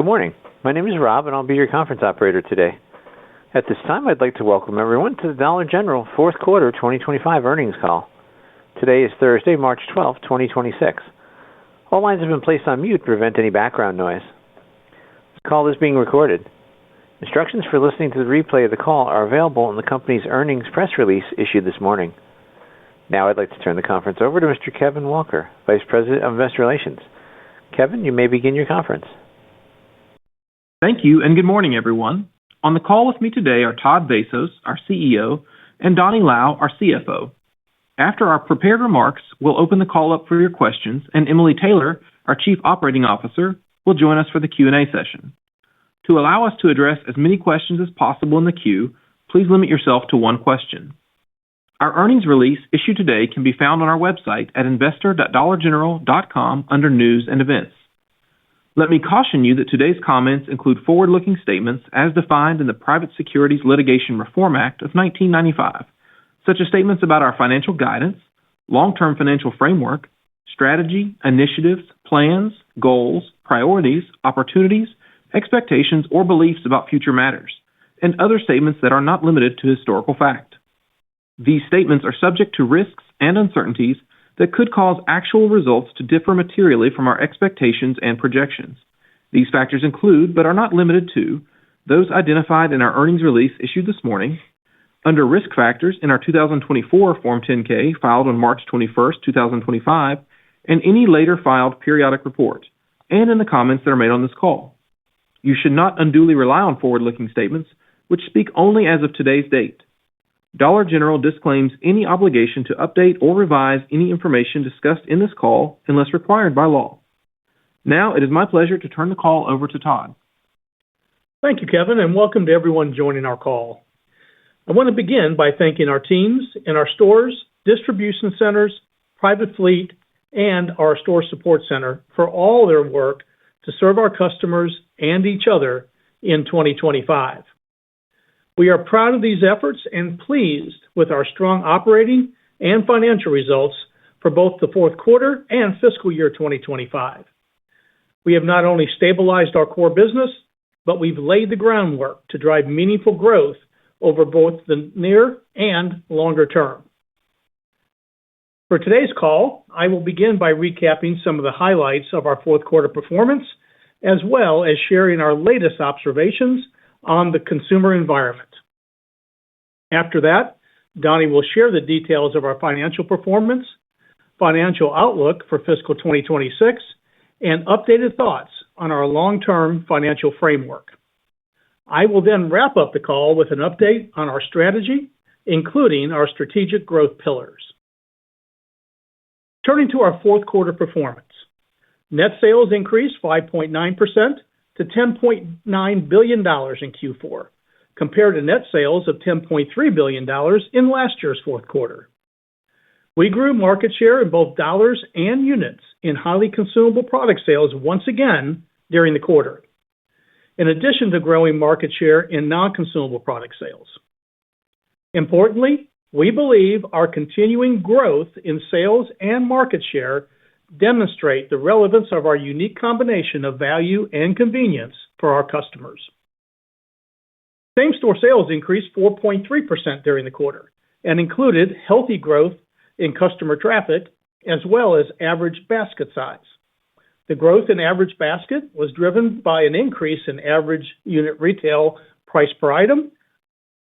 morning. My name is Rob, and I'll be your conference operator today. At this time, I'd like to welcome everyone to the Dollar General Fourth Quarter 2025 earnings call. Today is Thursday, March 12th, 2026. All lines have been placed on mute to prevent any background noise. This call is being recorded. Instructions for listening to the replay of the call are available in the company's earnings press release issued this morning. Now I'd like to turn the conference over to Mr. Kevin Walker, Vice President of Investor Relations. Kevin, you may begin your conference. Thank you, and good morning, everyone. On the call with me today are Todd Vasos, our CEO, and Donnie Lau, our CFO. After our prepared remarks, we'll open the call up for your questions, and Emily Taylor, our Chief Operating Officer, will join us for the Q&A session. To allow us to address as many questions as possible in the queue, please limit yourself to one question. Our earnings release issued today can be found on our website at investor.dollargeneral.com under News and Events. Let me caution you that today's comments include forward-looking statements as defined in the Private Securities Litigation Reform Act of 1995, such as statements about our financial guidance, long-term financial framework, strategy, initiatives, plans, goals, priorities, opportunities, expectations, or beliefs about future matters, and other statements that are not limited to historical fact. These statements are subject to risks and uncertainties that could cause actual results to differ materially from our expectations and projections. These factors include, but are not limited to, those identified in our earnings release issued this morning, under Risk Factors in our 2024 Form 10-K filed on March 21st, 2025, and any later filed periodic report, and in the comments that are made on this call. You should not unduly rely on forward-looking statements, which speak only as of today's date. Dollar General disclaims any obligation to update or revise any information discussed in this call unless required by law. Now, it is my pleasure to turn the call over to Todd. Thank you, Kevin, and welcome to everyone joining our call. I want to begin by thanking our teams in our stores, distribution centers, private fleet, and our store support center for all their work to serve our customers and each other in 2025. We are proud of these efforts and pleased with our strong operating and financial results for both the fourth quarter and fiscal year 2025. We have not only stabilized our core business, but we've laid the groundwork to drive meaningful growth over both the near and longer term. For today's call, I will begin by recapping some of the highlights of our fourth quarter performance, as well as sharing our latest observations on the consumer environment. After that, Donnie will share the details of our financial performance, financial outlook for fiscal 2026, and updated thoughts on our long-term financial framework. I will then wrap up the call with an update on our strategy, including our strategic growth pillars. Turning to our fourth quarter performance. Net sales increased 5.9% to $10.9 billion in Q4, compared to net sales of $10.3 billion in last year's fourth quarter. We grew market share in both dollars and units in highly consumable product sales once again during the quarter, in addition to growing market share in non-consumable product sales. Importantly, we believe our continuing growth in sales and market share demonstrate the relevance of our unique combination of value and convenience for our customers. Same-store sales increased 4.3% during the quarter and included healthy growth in customer traffic as well as average basket size. The growth in average basket was driven by an increase in average unit retail price per item,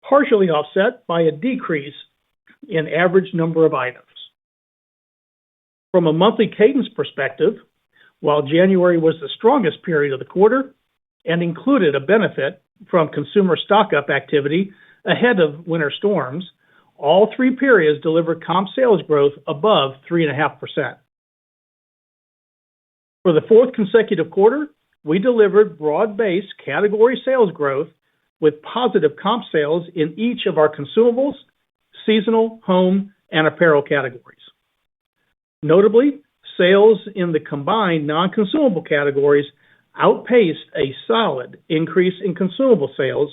partially offset by a decrease in average number of items. From a monthly cadence perspective, while January was the strongest period of the quarter and included a benefit from consumer stock-up activity ahead of winter storms, all three periods delivered comp sales growth above 3.5%. For the fourth consecutive quarter, we delivered broad-based category sales growth with positive comp sales in each of our consumables, seasonal, home, and apparel categories. Notably, sales in the combined non-consumable categories outpaced a solid increase in consumable sales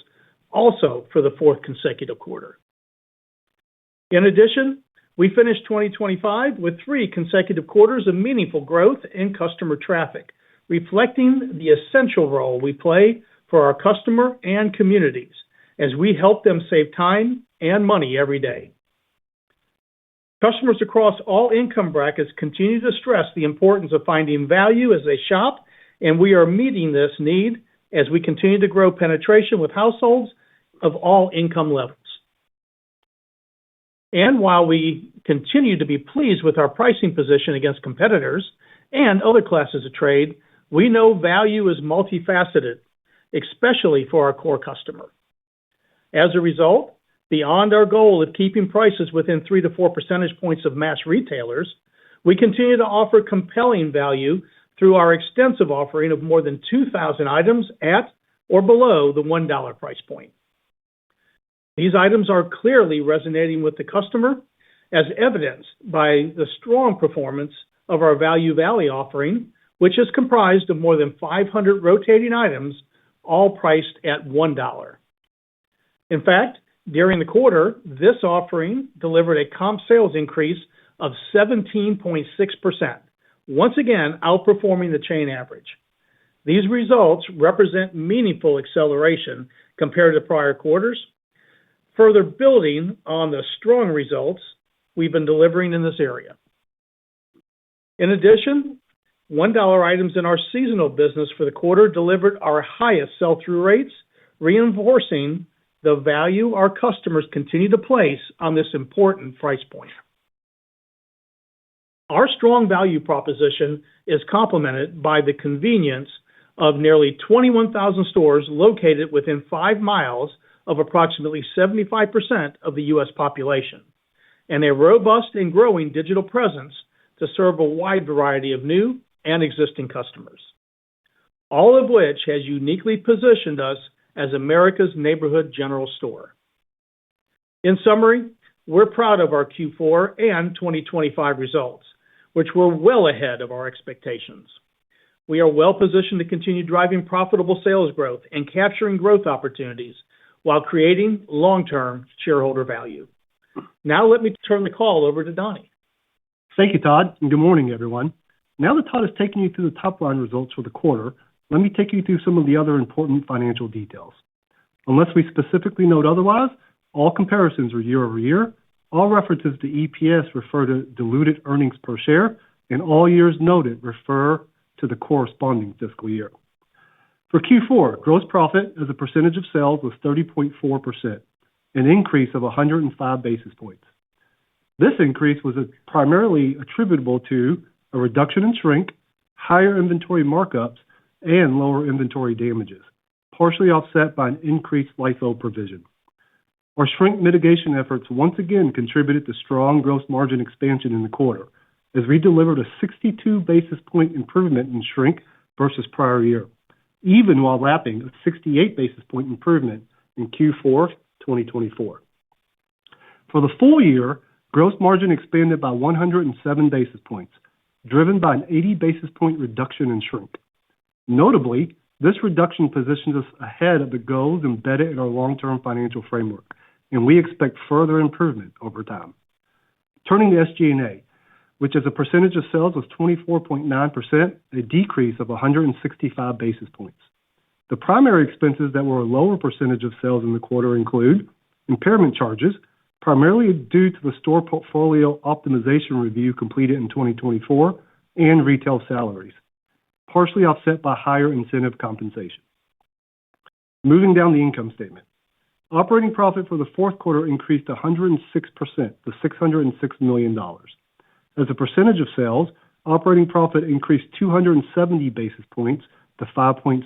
also for the fourth consecutive quarter. In addition, we finished 2025 with 3 consecutive quarters of meaningful growth in customer traffic, reflecting the essential role we play for our customer and communities as we help them save time and money every day. Customers across all income brackets continue to stress the importance of finding value as they shop, and we are meeting this need as we continue to grow penetration with households of all income levels. And while we continue to be pleased with our pricing position against competitors and other classes of trade, we know value is multifaceted, especially for our core customer. As a result, beyond our goal of keeping prices within 3 to 4 percentage points of mass retailers, we continue to offer compelling value through our extensive offering of more than 2,000 items at or below the $1 price point. These items are clearly resonating with the customer, as evidenced by the strong performance of our Value Valley offering, which is comprised of more than 500 rotating items, all priced at $1. In fact, during the quarter, this offering delivered a comp sales increase of 17.6%, once again outperforming the chain average. These results represent meaningful acceleration compared to prior quarters, further building on the strong results we've been delivering in this area. In addition, $1 items in our seasonal business for the quarter delivered our highest sell-through rates, reinforcing the value our customers continue to place on this important price point. Our strong value proposition is complemented by the convenience of nearly 21,000 stores located within 5 miles of approximately 75% of the U.S. population, and a robust and growing digital presence to serve a wide variety of new and existing customers, all of which has uniquely positioned us as America's neighborhood general store. In summary, we're proud of our Q4 and 2025 results, which were well ahead of our expectations. We are well positioned to continue driving profitable sales growth and capturing growth opportunities while creating long-term shareholder value. Now let me turn the call over to Donnie. Thank you, Todd, and good morning, everyone. Now that Todd has taken you through the top-line results for the quarter, let me take you through some of the other important financial details. Unless we specifically note otherwise, all comparisons are year-over-year, all references to EPS refer to diluted earnings per share, and all years noted refer to the corresponding fiscal year. For Q4, gross profit as a percentage of sales was 30.4%, an increase of 105 basis points. This increase was primarily attributable to a reduction in shrink, higher inventory markups, and lower inventory damages, partially offset by an increased LIFO provision. Our shrink mitigation efforts once again contributed to strong gross margin expansion in the quarter, as we delivered a 62 basis point improvement in shrink versus prior year, even while lapping a 68 basis point improvement in Q4 2024. For the full year, gross margin expanded by 107 basis points, driven by an 80 basis point reduction in shrink. Notably, this reduction positions us ahead of the goals embedded in our long-term financial framework, and we expect further improvement over time. Turning to SG&A, which as a percentage of sales was 24.9%, a decrease of 165 basis points. The primary expenses that were a lower percentage of sales in the quarter include impairment charges, primarily due to the store portfolio optimization review completed in 2024, and retail salaries, partially offset by higher incentive compensation. Moving down the income statement. Operating profit for the fourth quarter increased 106% to $606 million. As a percentage of sales, operating profit increased 270 basis points to 5.6%.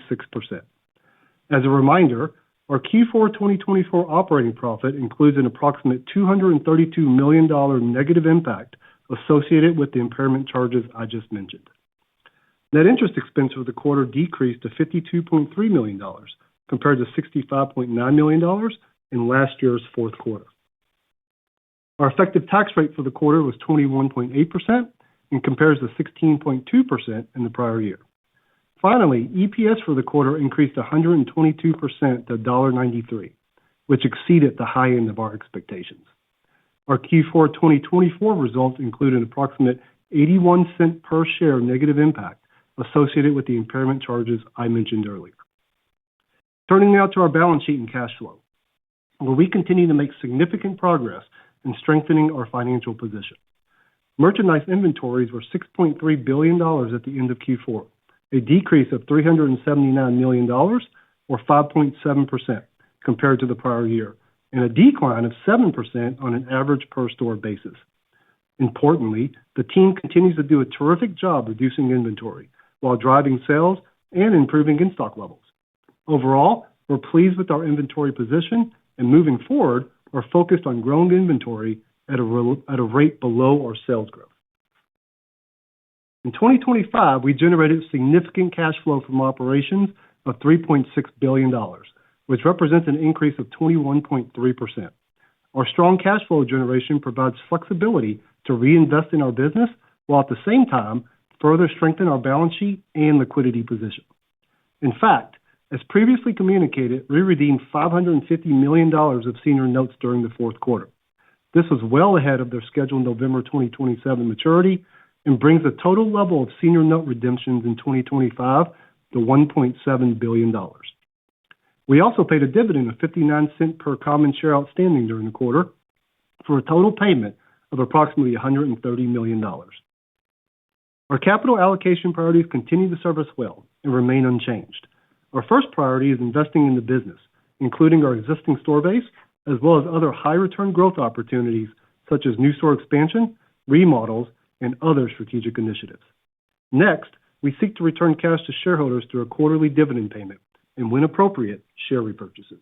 As a reminder, our Q4 2024 operating profit includes an approximate $232 million negative impact associated with the impairment charges I just mentioned. Net interest expense for the quarter decreased to $52.3 million, compared to $65.9 million in last year's fourth quarter. Our effective tax rate for the quarter was 21.8% and compares to 16.2% in the prior year. Finally, EPS for the quarter increased 122% to $1.93, which exceeded the high end of our expectations. Our Q4 2024 results include an approximate 81 cent per share negative impact associated with the impairment charges I mentioned earlier. Turning now to our balance sheet and cash flow, where we continue to make significant progress in strengthening our financial position. Merchandise inventories were $6.3 billion at the end of Q4, a decrease of $379 million, or 5.7% compared to the prior year, and a decline of 7% on an average per-store basis. Importantly, the team continues to do a terrific job reducing inventory while driving sales and improving in-stock levels. Overall, we're pleased with our inventory position, and moving forward, we're focused on growing inventory at a rate below our sales growth. In 2025, we generated significant cash flow from operations of $3.6 billion, which represents an increase of 21.3%. Our strong cash flow generation provides flexibility to reinvest in our business while at the same time further strengthen our balance sheet and liquidity position. In fact, as previously communicated, we redeemed $550 million of senior notes during the fourth quarter. This was well ahead of their scheduled November 2027 maturity and brings the total level of senior note redemptions in 2025 to $1.7 billion. We also paid a dividend of 59 cents per common share outstanding during the quarter for a total payment of approximately $130 million. Our capital allocation priorities continue to serve us well and remain unchanged. Our first priority is investing in the business, including our existing store base, as well as other high-return growth opportunities such as new store expansion, remodels, and other strategic initiatives. Next, we seek to return cash to shareholders through a quarterly dividend payment and, when appropriate, share repurchases,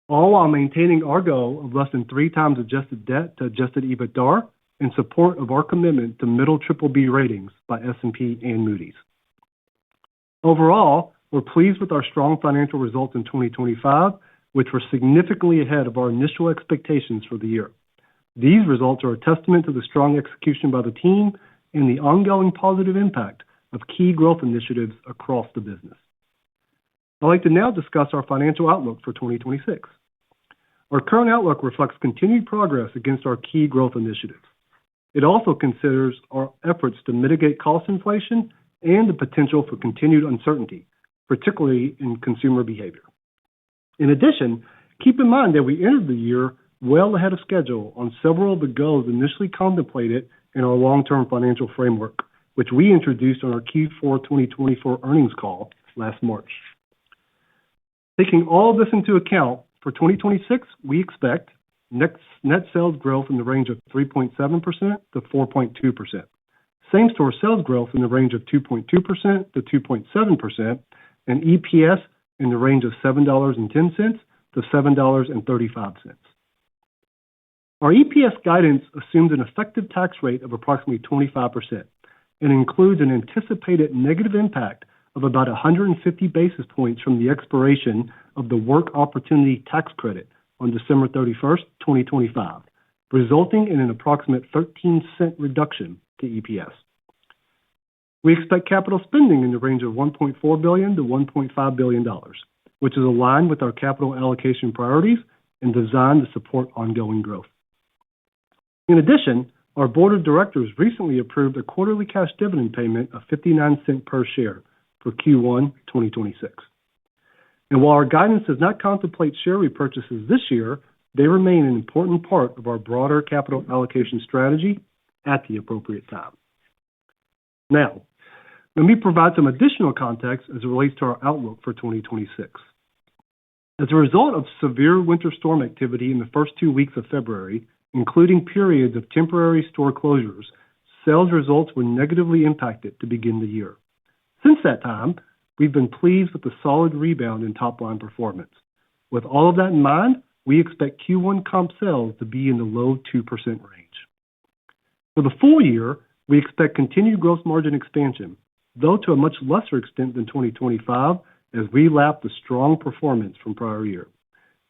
all while maintaining our goal of less than 3 times adjusted debt to adjusted EBITDA in support of our commitment to middle BBB ratings by S&P and Moody's. Overall, we're pleased with our strong financial results in 2025, which were significantly ahead of our initial expectations for the year. These results are a testament to the strong execution by the team and the ongoing positive impact of key growth initiatives across the business. I'd like to now discuss our financial outlook for 2026. Our current outlook reflects continued progress against our key growth initiatives. It also considers our efforts to mitigate cost inflation and the potential for continued uncertainty, particularly in consumer behavior. In addition, keep in mind that we entered the year well ahead of schedule on several of the goals initially contemplated in our long-term financial framework, which we introduced on our Q4 2024 earnings call last March. Taking all of this into account, for 2026, we expect net sales growth in the range of 3.7% to 4.2%, same-store sales growth in the range of 2.2% to 2.7%, and EPS in the range of $7.10 to $7.35. Our EPS guidance assumes an effective tax rate of approximately 25% and includes an anticipated negative impact of about 150 basis points from the expiration of the Work Opportunity Tax Credit on December 31st, 2025, resulting in an approximate 13-cent reduction to EPS. We expect capital spending in the range of $1.4 billion to $1.5 billion, which is aligned with our capital allocation priorities and designed to support ongoing growth. In addition, our board of directors recently approved a quarterly cash dividend payment of 59 cents per share for Q1 2026. And while our guidance does not contemplate share repurchases this year, they remain an important part of our broader capital allocation strategy at the appropriate time. Now, let me provide some additional context as it relates to our outlook for 2026. As a result of severe winter storm activity in the first 2 weeks of February, including periods of temporary store closures, sales results were negatively impacted to begin the year. Since that time, we've been pleased with the solid rebound in top-line performance. With all of that in mind, we expect Q1 comp sales to be in the low 2% range. For the full year, we expect continued gross margin expansion, though to a much lesser extent than 2025, as we lap the strong performance from prior year.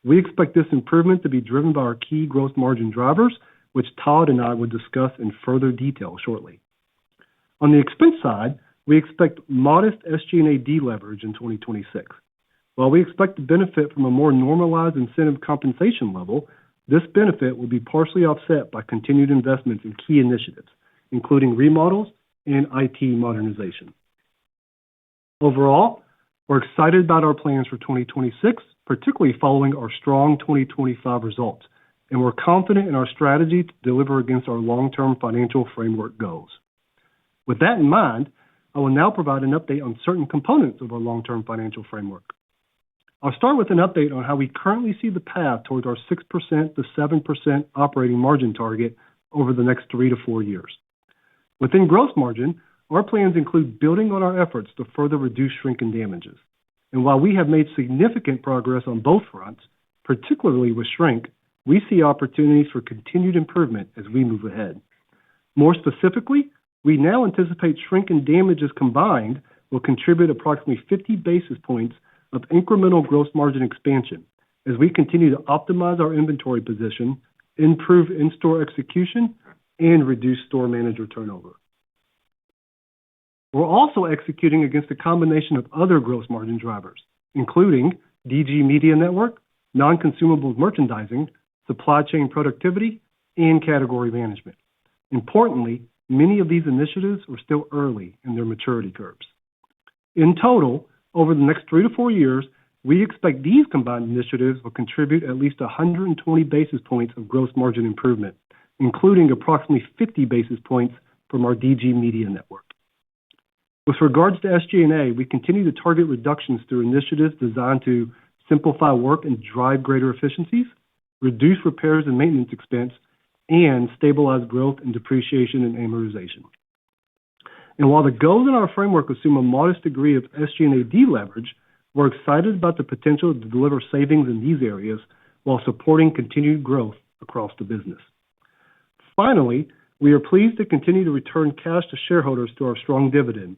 We expect this improvement to be driven by our key gross margin drivers, which Todd and I will discuss in further detail shortly. On the expense side, we expect modest SG&A deleverage in 2026. While we expect to benefit from a more normalized incentive compensation level, this benefit will be partially offset by continued investments in key initiatives, including remodels and IT modernization. Overall, we're excited about our plans for 2026, particularly following our strong 2025 results, and we're confident in our strategy to deliver against our long-term financial framework goals. With that in mind, I will now provide an update on certain components of our long-term financial framework. I'll start with an update on how we currently see the path towards our 6% to 7% operating margin target over the next 3 to 4 years. Within gross margin, our plans include building on our efforts to further reduce shrink and damages. And while we have made significant progress on both fronts, particularly with shrink, we see opportunities for continued improvement as we move ahead. More specifically, we now anticipate shrink and damages combined will contribute approximately 50 basis points of incremental gross margin expansion as we continue to optimize our inventory position, improve in-store execution, and reduce store manager turnover. We're also executing against a combination of other gross margin drivers, including DG Media Network, non-consumables merchandising, supply chain productivity, and category management. Importantly, many of these initiatives are still early in their maturity curves. In total, over the next 3 to 4 years, we expect these combined initiatives will contribute at least 120 basis points of gross margin improvement, including approximately 50 basis points from our DG Media Network. With regards to SG&A, we continue to target reductions through initiatives designed to simplify work and drive greater efficiencies, reduce repairs and maintenance expense, and stabilize growth in depreciation and amortization. And while the goals in our framework assume a modest degree of SG&A deleverage, we're excited about the potential to deliver savings in these areas while supporting continued growth across the business. Finally, we are pleased to continue to return cash to shareholders through our strong dividend.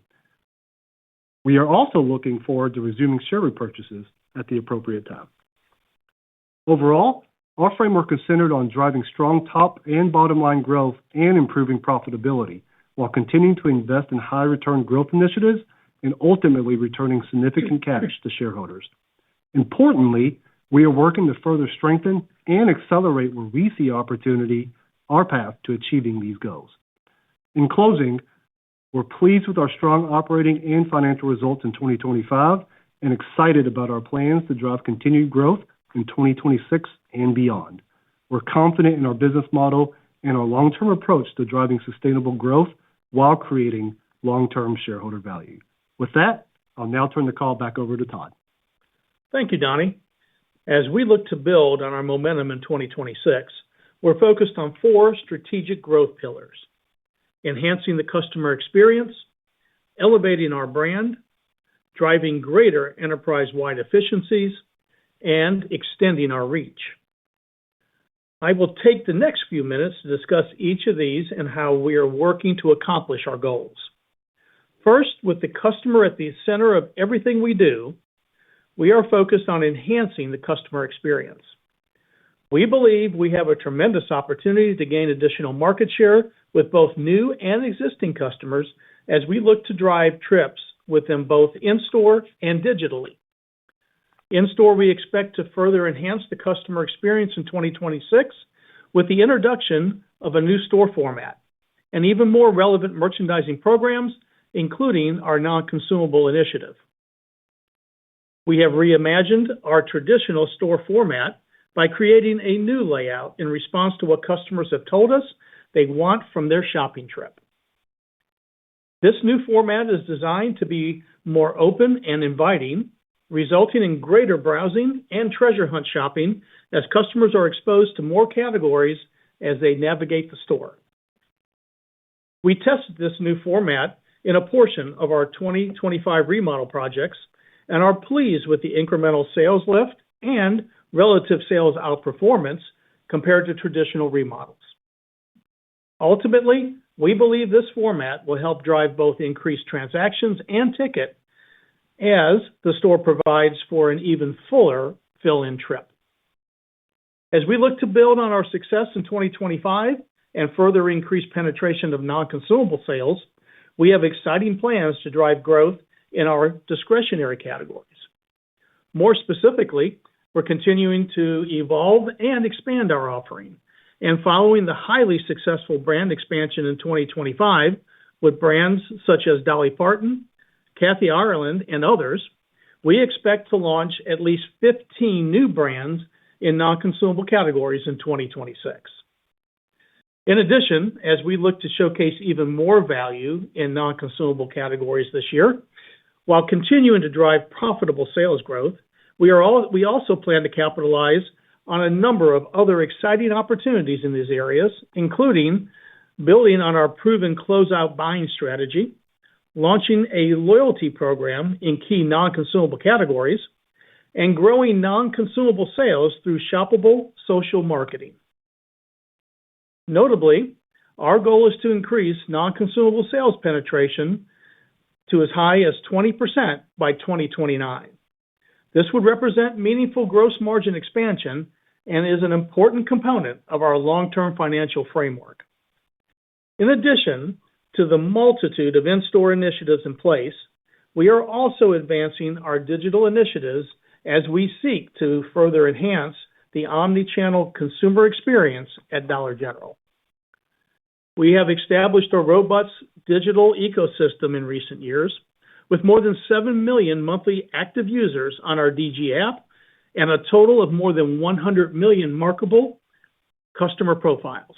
We are also looking forward to resuming share repurchases at the appropriate time. Overall, our framework is centered on driving strong top and bottom line growth and improving profitability while continuing to invest in high return growth initiatives and ultimately returning significant cash to shareholders. Importantly, we are working to further strengthen and accelerate where we see opportunity, our path to achieving these goals. In closing, we're pleased with our strong operating and financial results in 2025 and excited about our plans to drive continued growth in 2026 and beyond. We're confident in our business model and our long-term approach to driving sustainable growth while creating long-term shareholder value. With that, I'll now turn the call back over to Todd. Thank you, Donnie. As we look to build on our momentum in 2026, we're focused on 4 strategic growth pillars: enhancing the customer experience, elevating our brand, driving greater enterprise-wide efficiencies, and extending our reach. I will take the next few minutes to discuss each of these and how we are working to accomplish our goals. First, with the customer at the center of everything we do, we are focused on enhancing the customer experience. We believe we have a tremendous opportunity to gain additional market share with both new and existing customers as we look to drive trips with them both in-store and digitally. In-store, we expect to further enhance the customer experience in 2026 with the introduction of a new store format and even more relevant merchandising programs, including our non-consumable initiative. We have reimagined our traditional store format by creating a new layout in response to what customers have told us they want from their shopping trip. This new format is designed to be more open and inviting, resulting in greater browsing and treasure hunt shopping as customers are exposed to more categories as they navigate the store. We tested this new format in a portion of our 2025 remodel projects and are pleased with the incremental sales lift and relative sales outperformance compared to traditional remodels. Ultimately, we believe this format will help drive both increased transactions and ticket as the store provides for an even fuller fill-in trip. As we look to build on our success in 2025 and further increase penetration of non-consumable sales, we have exciting plans to drive growth in our discretionary categories. More specifically, we're continuing to evolve and expand our offering, and following the highly successful brand expansion in 2025 with brands such as Dolly Parton, Kathy Ireland, and others, we expect to launch at least 15 new brands in non-consumable categories in 2026. In addition, as we look to showcase even more value in non-consumable categories this year, while continuing to drive profitable sales growth, we also plan to capitalize on a number of other exciting opportunities in these areas, including building on our proven closeout buying strategy, launching a loyalty program in key non-consumable categories, and growing non-consumable sales through shoppable social marketing. Notably, our goal is to increase non-consumable sales penetration to as high as 20% by 2029. This would represent meaningful gross margin expansion and is an important component of our long-term financial framework. In addition to the multitude of in-store initiatives in place, we are also advancing our digital initiatives as we seek to further enhance the omni-channel consumer experience at Dollar General. We have established a robust digital ecosystem in recent years, with more than 7 million monthly active users on our DG app and a total of more than 100 million markable customer profiles.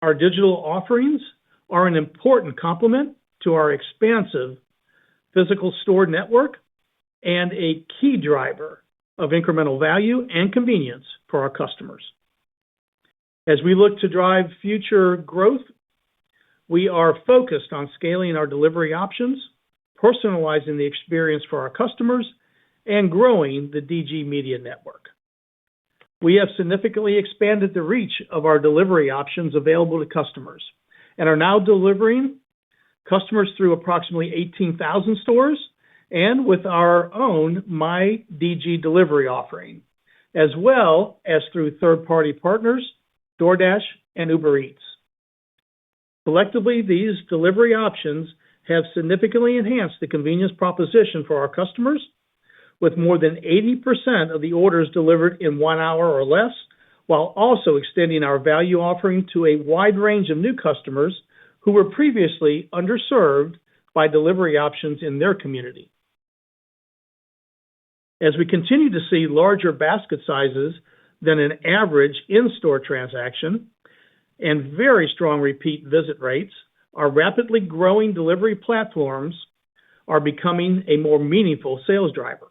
Our digital offerings are an important complement to our expansive physical store network and a key driver of incremental value and convenience for our customers. As we look to drive future growth, we are focused on scaling our delivery options, personalizing the experience for our customers, and growing the DG Media Network. We have significantly expanded the reach of our delivery options available to customers and are now delivering customers through approximately 18,000 stores and with our own My DG delivery offering, as well as through third-party partners, DoorDash, and Uber Eats. Collectively, these delivery options have significantly enhanced the convenience proposition for our customers, with more than 80% of the orders delivered in 1 hour or less, while also extending our value offering to a wide range of new customers who were previously underserved by delivery options in their community. As we continue to see larger basket sizes than an average in-store transaction and very strong repeat visit rates, our rapidly growing delivery platforms are becoming a more meaningful sales driver.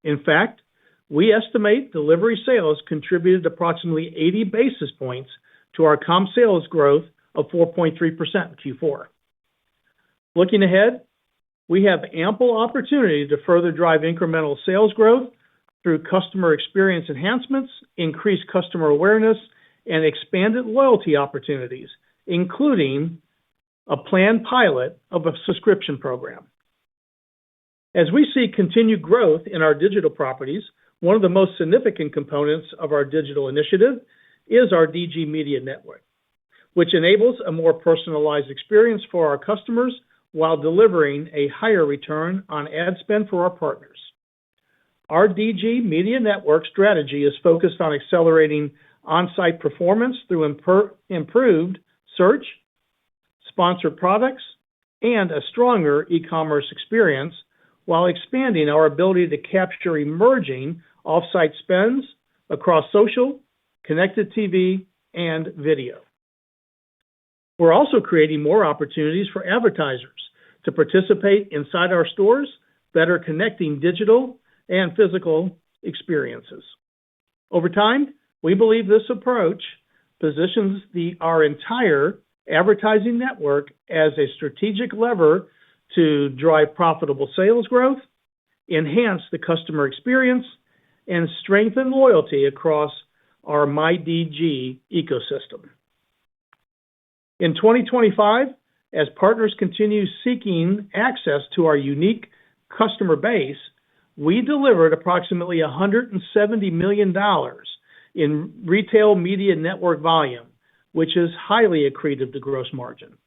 In fact, we estimate delivery sales contributed approximately 80 basis points to our comp sales growth of 4.3% in Q4. Looking ahead, we have ample opportunity to further drive incremental sales growth through customer experience enhancements, increased customer awareness, and expanded loyalty opportunities, including a planned pilot of a subscription program. As we see continued growth in our digital properties, one of the most significant components of our digital initiative is our DG Media Network, which enables a more personalized experience for our customers while delivering a higher return on ad spend for our partners. Our DG Media Network strategy is focused on accelerating on-site performance through improved search, sponsored products, and a stronger e-commerce experience, while expanding our ability to capture emerging off-site spends across social, connected TV, and video. We're also creating more opportunities for advertisers to participate inside our stores, better connecting digital and physical experiences. Over time, we believe this approach positions our entire advertising network as a strategic lever to drive profitable sales growth, enhance the customer experience, and strengthen loyalty across our MyDG ecosystem. In 2025, as partners continue seeking access to our unique customer base, we delivered approximately $170 million in retail media network volume, which is highly accretive to gross margin.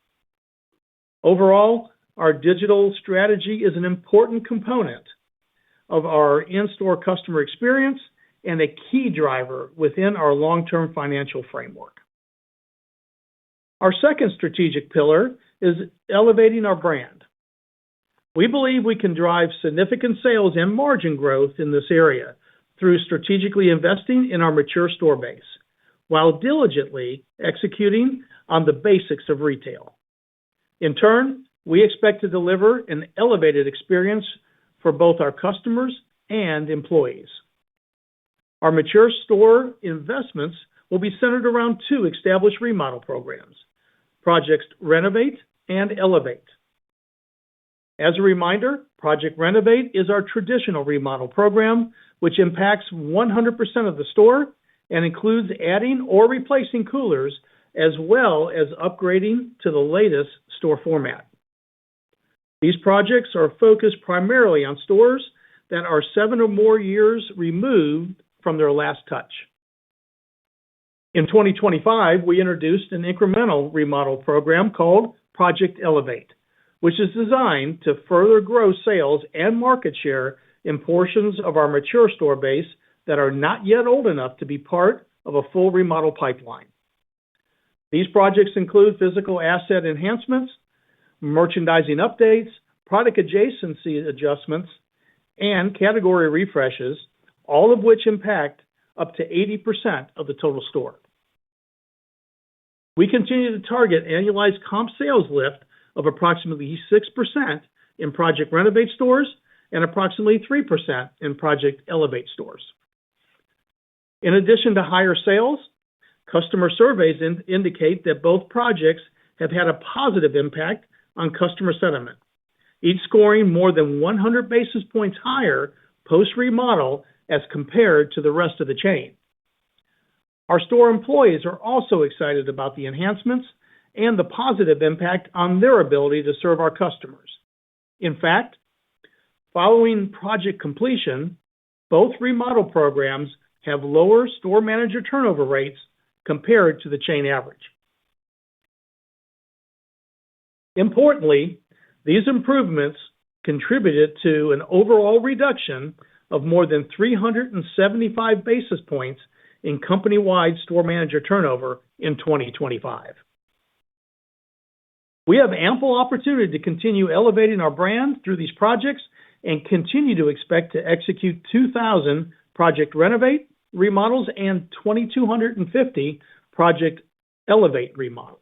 Overall, our digital strategy is an important component of our in-store customer experience and a key driver within our long-term financial framework. Our second strategic pillar is elevating our brand. We believe we can drive significant sales and margin growth in this area through strategically investing in our mature store base, while diligently executing on the basics of retail. In turn, we expect to deliver an elevated experience for both our customers and employees. Our mature store investments will be centered around two established remodel programs: Project Renovate and Elevate. As a reminder, Project Renovate is our traditional remodel program, which impacts 100% of the store and includes adding or replacing coolers, as well as upgrading to the latest store format. These projects are focused primarily on stores that are 7 or more years removed from their last touch. In 2025, we introduced an incremental remodel program called Project Elevate, which is designed to further grow sales and market share in portions of our mature store base that are not yet old enough to be part of a full remodel pipeline. These projects include physical asset enhancements, merchandising updates, product adjacency adjustments, and category refreshes, all of which impact up to 80% of the total store. We continue to target annualized comp sales lift of approximately 6% in Project Renovate stores and approximately 3% in Project Elevate stores. In addition to higher sales, customer surveys indicate that both projects have had a positive impact on customer sentiment, each scoring more than 100 basis points higher post-remodel as compared to the rest of the chain. Our store employees are also excited about the enhancements and the positive impact on their ability to serve our customers. In fact, following project completion, both remodel programs have lower store manager turnover rates compared to the chain average. Importantly, these improvements contributed to an overall reduction of more than 375 basis points in company-wide store manager turnover in 2025. We have ample opportunity to continue elevating our brand through these projects and continue to expect to execute 2,000 Project Renovate remodels and 2,250 Project Elevate remodels.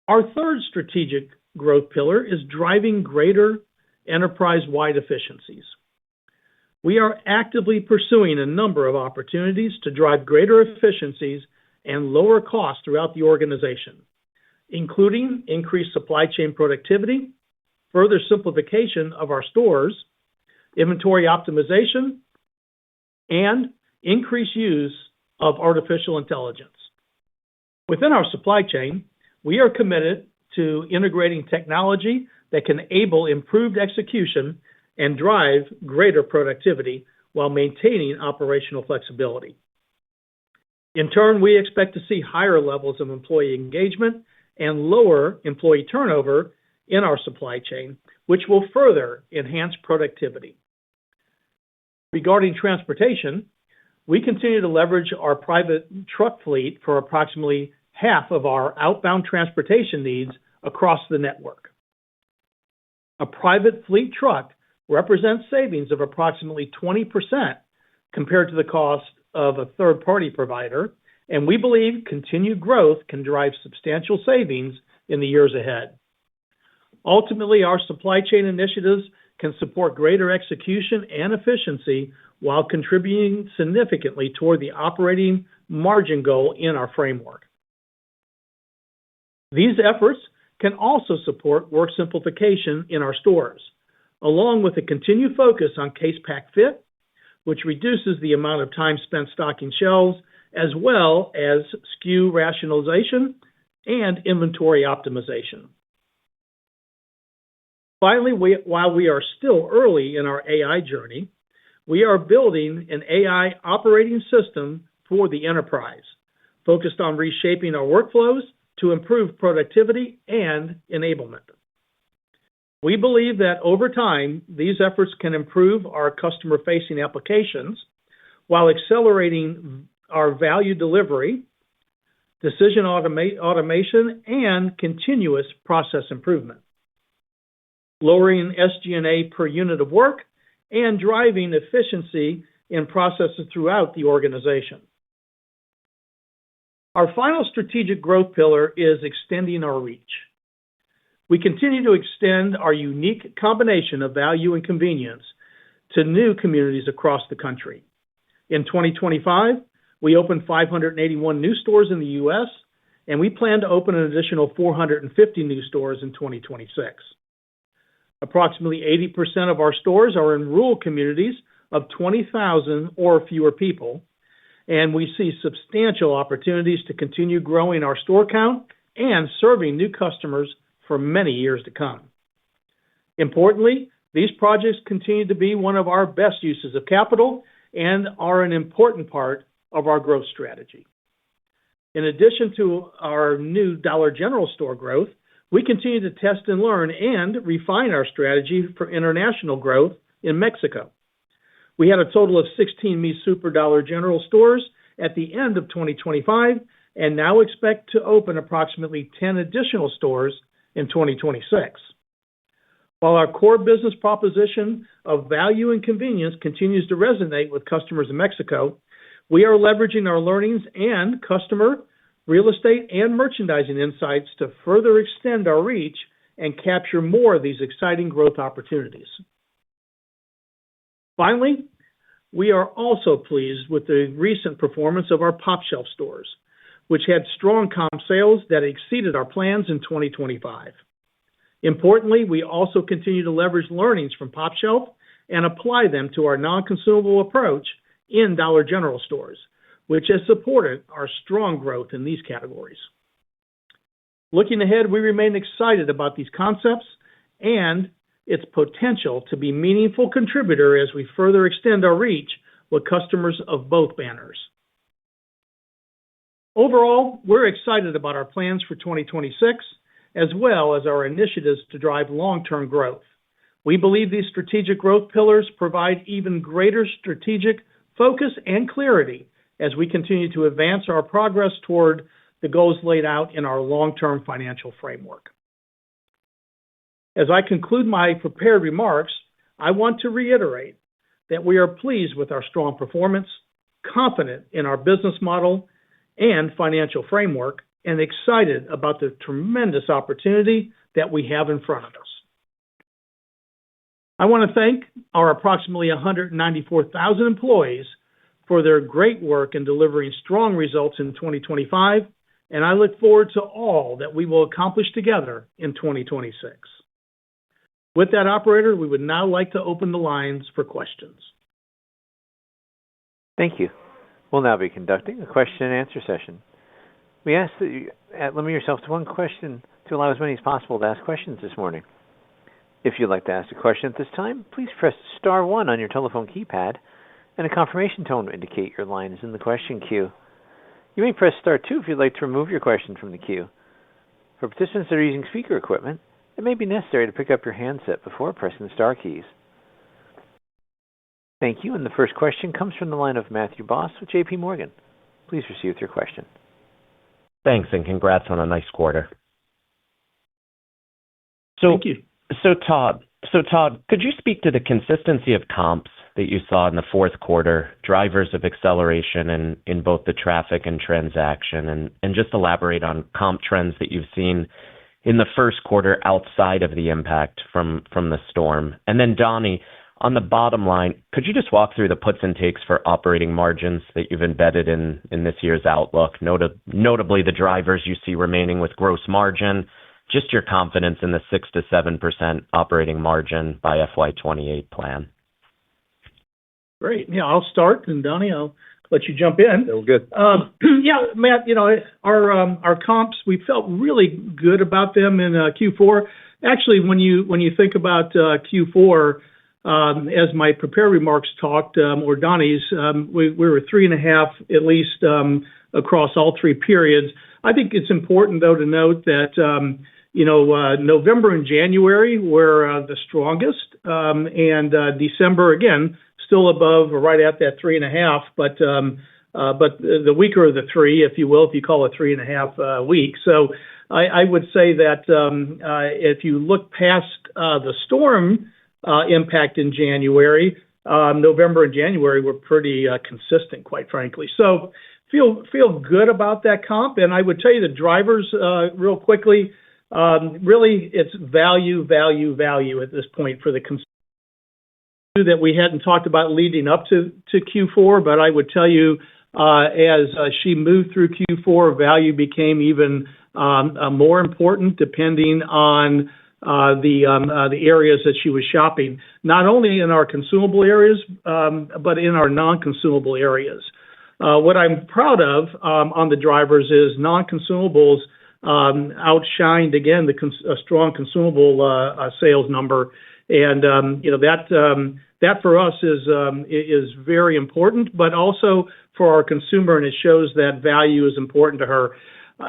Our third strategic growth pillar is driving greater enterprise-wide efficiencies. We are actively pursuing a number of opportunities to drive greater efficiencies and lower costs throughout the organization, including increased supply chain productivity, further simplification of our stores, inventory optimization, and increased use of artificial intelligence. Within our supply chain, we are committed to integrating technology that can enable improved execution and drive greater productivity while maintaining operational flexibility. In turn, we expect to see higher levels of employee engagement and lower employee turnover in our supply chain, which will further enhance productivity. Regarding transportation, we continue to leverage our private truck fleet for approximately half of our outbound transportation needs across the network. A private fleet truck represents savings of approximately 20% compared to the cost of a third-party provider, and we believe continued growth can drive substantial savings in the years ahead. Ultimately, our supply chain initiatives can support greater execution and efficiency while contributing significantly toward the operating margin goal in our framework. These efforts can also support work simplification in our stores, along with a continued focus on case pack fit, which reduces the amount of time spent stocking shelves, as well as SKU rationalization and inventory optimization. Finally, while we are still early in our AI journey, we are building an AI operating system for the enterprise, focused on reshaping our workflows to improve productivity and enablement. We believe that over time, these efforts can improve our customer-facing applications while accelerating our value delivery, decision automation, and continuous process improvement. lowering SG&A per unit of work, and driving efficiency in processes throughout the organization. Our final strategic growth pillar is extending our reach. We continue to extend our unique combination of value and convenience to new communities across the country. In 2025, we opened 581 new stores in the U.S., and we plan to open an additional 450 new stores in 2026. Approximately 80% of our stores are in rural communities of 20,000 or fewer people, and we see substantial opportunities to continue growing our store count and serving new customers for many years to come. Importantly, these projects continue to be one of our best uses of capital and are an important part of our growth strategy. In addition to our new Dollar General store growth, we continue to test and learn and refine our strategy for international growth in Mexico. We had a total of 16 Mi Super Dollar General stores at the end of 2025 and now expect to open approximately 10 additional stores in 2026. While our core business proposition of value and convenience continues to resonate with customers in Mexico, we are leveraging our learnings and customer, real estate, and merchandising insights to further extend our reach and capture more of these exciting growth opportunities. Finally, we are also pleased with the recent performance of our pOpshelf stores, which had strong comp sales that exceeded our plans in 2025. Importantly, we also continue to leverage learnings from pOpshelf and apply them to our non-consumable approach in Dollar General stores, which has supported our strong growth in these categories. Looking ahead, we remain excited about these concepts and its potential to be a meaningful contributor as we further extend our reach with customers of both banners. Overall, we're excited about our plans for 2026, as well as our initiatives to drive long-term growth. We believe these strategic growth pillars provide even greater strategic focus and clarity as we continue to advance our progress toward the goals laid out in our long-term financial framework. As I conclude my prepared remarks, I want to reiterate that we are pleased with our strong performance, confident in our business model and financial framework, and excited about the tremendous opportunity that we have in front of us. I want to thank our approximately 194,000 employees for their great work in delivering strong results in 2025, and I look forward to all that we will accomplish together in 2026. With that, operator, we would now like to open the lines for questions. Thank you. We'll now be conducting a question and answer session. We ask that you limit yourself to one question to allow as many as possible to ask questions this morning. If you'd like to ask a question at this time, please press star one on your telephone keypad, and a confirmation tone will indicate your line is in the question queue. You may press star two if you'd like to remove your question from the queue. For participants that are using speaker equipment, it may be necessary to pick up your handset before pressing the star keys. Thank you. And the first question comes from the line of Matthew Boss with J.P. Morgan. Please proceed with your question. Thanks, and congrats on a nice quarter. Thank you. Todd, could you speak to the consistency of comps that you saw in the fourth quarter, drivers of acceleration in both the traffic and transaction, and just elaborate on comp trends that you've seen in the first quarter outside of the impact from the storm? And then, Donnie, on the bottom line, could you just walk through the puts and takes for operating margins that you've embedded in this year's outlook, notably the drivers you see remaining with gross margin, just your confidence in the 6%-7% operating margin by FY 2028 plan? Great. Yeah, I'll start, and Donnie, I'll let you jump in. Sounds good. Yeah, Matt, our comps, we felt really good about them in Q4. Actually, when you think about Q4, as my prepared remarks talked, or Donnie's, we were 3.5 at least across all three periods. I think it's important, though, to note that November and January were the strongest, and December, again, still above or right at that 3.5, but the weaker of the three, if you will, if you call it 3.5 weeks. So I would say that if you look past the storm impact in January, November and January were pretty consistent, quite frankly. So feel good about that comp. And I would tell you the drivers, real quickly, really it's value at this point for the consumer that we hadn't talked about leading up to Q4. But I would tell you, as she moved through Q4, value became even more important depending on the areas that she was shopping, not only in our consumable areas, but in our non-consumable areas. What I'm proud of on the drivers is non-consumables outshined again a strong consumable sales number, and that for us is very important, but also for our consumer, and it shows that value is important to her.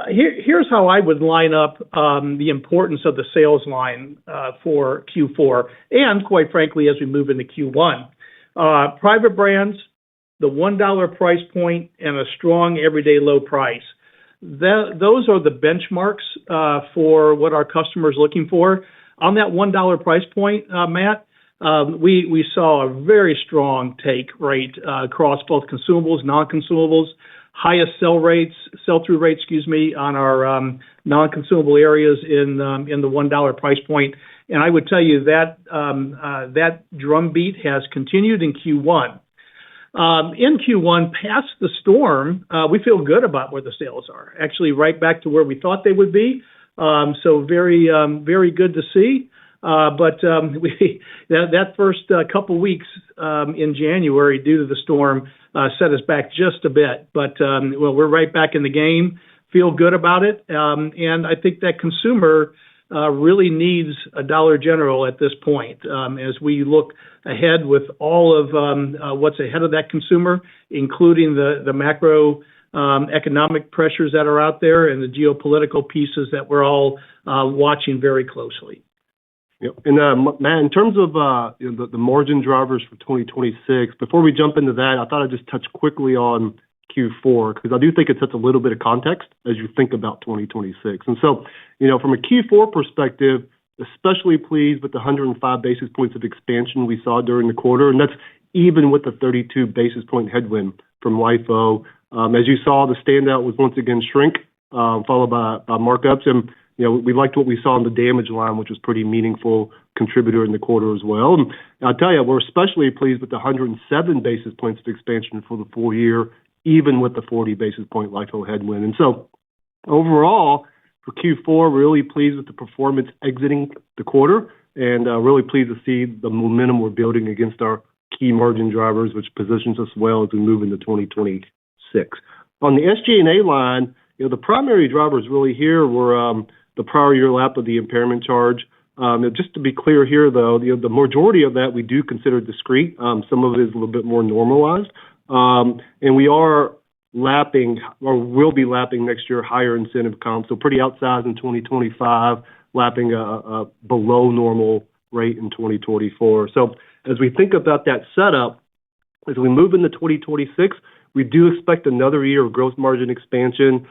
Here's how I would line up the importance of the sales line for Q4, and quite frankly, as we move into Q1. Private brands, the $1 price point, and a strong everyday low price. Those are the benchmarks for what our customer is looking for. On that $1 price point, Matt, we saw a very strong take rate across both consumables, non-consumables, highest sell-through rates, on our non-consumable areas in the $1 price point. And I would tell you that that drumbeat has continued in Q1. In Q1, past the storm, we feel good about where the sales are. Actually, right back to where we thought they would be. So very good to see. But that first couple weeks in January, due to the storm, set us back just a bit. But we're right back in the game. Feel good about it, and I think that consumer really needs a Dollar General at this point. As we look ahead with all of what's ahead of that consumer, including the macro economic pressures that are out there and the geopolitical pieces that we're all watching very closely. Yep. And Matt, in terms of the margin drivers for 2026, before we jump into that, I thought I'd just touch quickly on Q4 because I do think it sets a little bit of context as you think about 2026. And so, from a Q4 perspective, especially pleased with the 105 basis points of expansion we saw during the quarter, and that's even with the 32 basis point headwind from LIFO. As you saw, the standout was once again shrink, followed by markups, and we liked what we saw on the damage line, which was pretty meaningful contributor in the quarter as well. And I'll tell you, we're especially pleased with the 107 basis points of expansion for the full year, even with the 40 basis point LIFO headwind. And so overall, for Q4, really pleased with the performance exiting the quarter and really pleased to see the momentum we're building against our key margin drivers, which positions us well as we move into 2026. On the SG&A line, the primary drivers really here were the prior year lap of the impairment charge. Just to be clear here, though, the majority of that we do consider discrete. Some of it is a little bit more normalized. And we are lapping, or will be lapping next year, higher incentive comp. So pretty outsized in 2025, lapping a below normal rate in 2024. So as we think about that setup, as we move into 2026, we do expect another year of gross margin expansion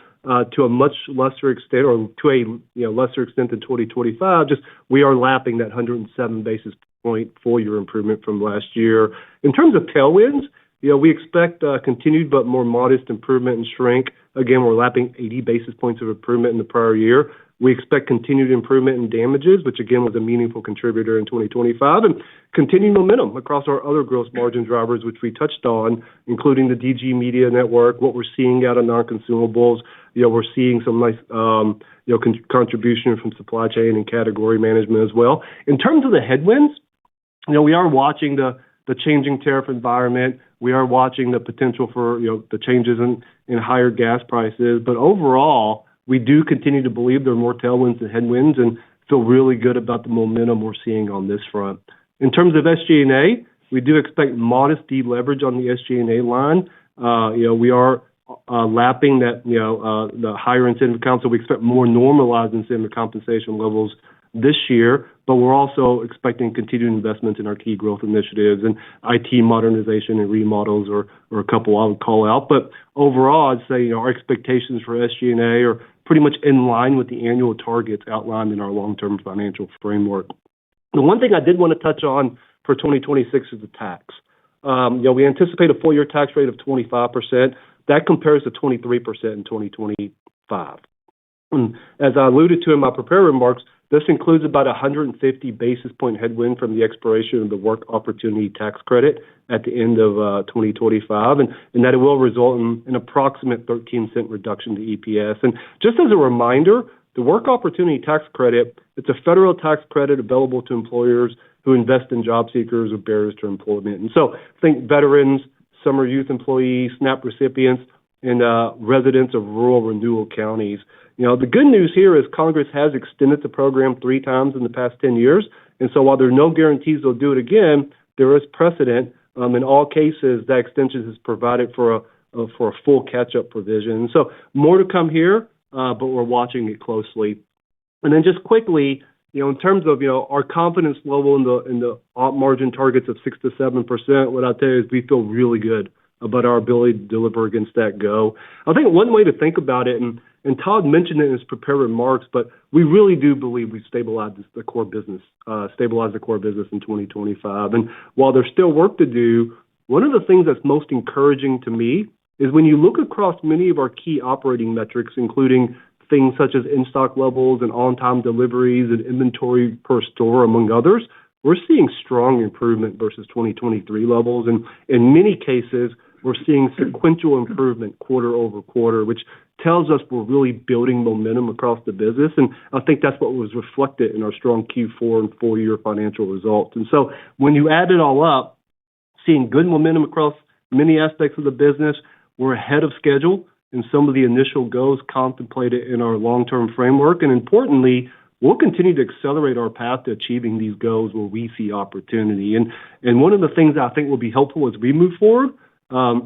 to a much lesser extent, or to a lesser extent than 2025. Just we are lapping that 107 basis point full year improvement from last year. In terms of tailwinds, we expect continued but more modest improvement in shrink. Again, we're lapping 80 basis points of improvement in the prior year. We expect continued improvement in damages, which again was a meaningful contributor in 2025, and continued momentum across our other gross margin drivers, which we touched on, including the DG Media Network, what we're seeing out of non-consumables. We're seeing some nice contribution from supply chain and category management as well. In terms of the headwinds, we are watching the changing tariff environment. We are watching the potential for the changes in higher gas prices. But overall, we do continue to believe there are more tailwinds than headwinds and feel really good about the momentum we're seeing on this front. In terms of SG&A, we do expect modest deleverage on the SG&A line. We are lapping that the higher incentive comp, so we expect more normalized incentive compensation levels this year, but we're also expecting continued investments in our key growth initiatives, and IT modernization and remodels are a couple I would call out. But overall, I'd say our expectations for SG&A are pretty much in line with the annual targets outlined in our long-term financial framework. The one thing I did want to touch on for 2026 is the tax. We anticipate a full-year tax rate of 25%. That compares to 23% in 2025. As I alluded to in my prepared remarks, this includes about 150 basis point headwind from the expiration of the Work Opportunity Tax Credit at the end of 2025, and that it will result in an approximate 13-cent reduction to EPS. And just as a reminder, the Work Opportunity Tax Credit, it's a federal tax credit available to employers who invest in job seekers with barriers to employment. And so think veterans, summer youth employees, SNAP recipients, and residents of rural renewal counties. The good news here is Congress has extended the program 3 times in the past 10 years. And so while there are no guarantees they'll do it again, there is precedent. In all cases, that extension is provided for a full catch-up provision. So more to come here, but we're watching it closely. And then just quickly, in terms of our confidence level in the op margin targets of 6 to 7%, what I'll tell you is we feel really good about our ability to deliver against that goal. I think one way to think about it, and Todd mentioned it in his prepared remarks, but we really do believe we stabilized the core business in 2025. And while there's still work to do, one of the things that's most encouraging to me is when you look across many of our key operating metrics, including things such as in-stock levels and on-time deliveries and inventory per store, among others, we're seeing strong improvement versus 2023 levels. And in many cases, we're seeing sequential improvement quarter over quarter, which tells us we're really building momentum across the business. And I think that's what was reflected in our strong Q4 and full-year financial results. And so when you add it all up, seeing good momentum across many aspects of the business, we're ahead of schedule in some of the initial goals contemplated in our long-term framework. And importantly, we'll continue to accelerate our path to achieving these goals where we see opportunity. And one of the things I think will be helpful as we move forward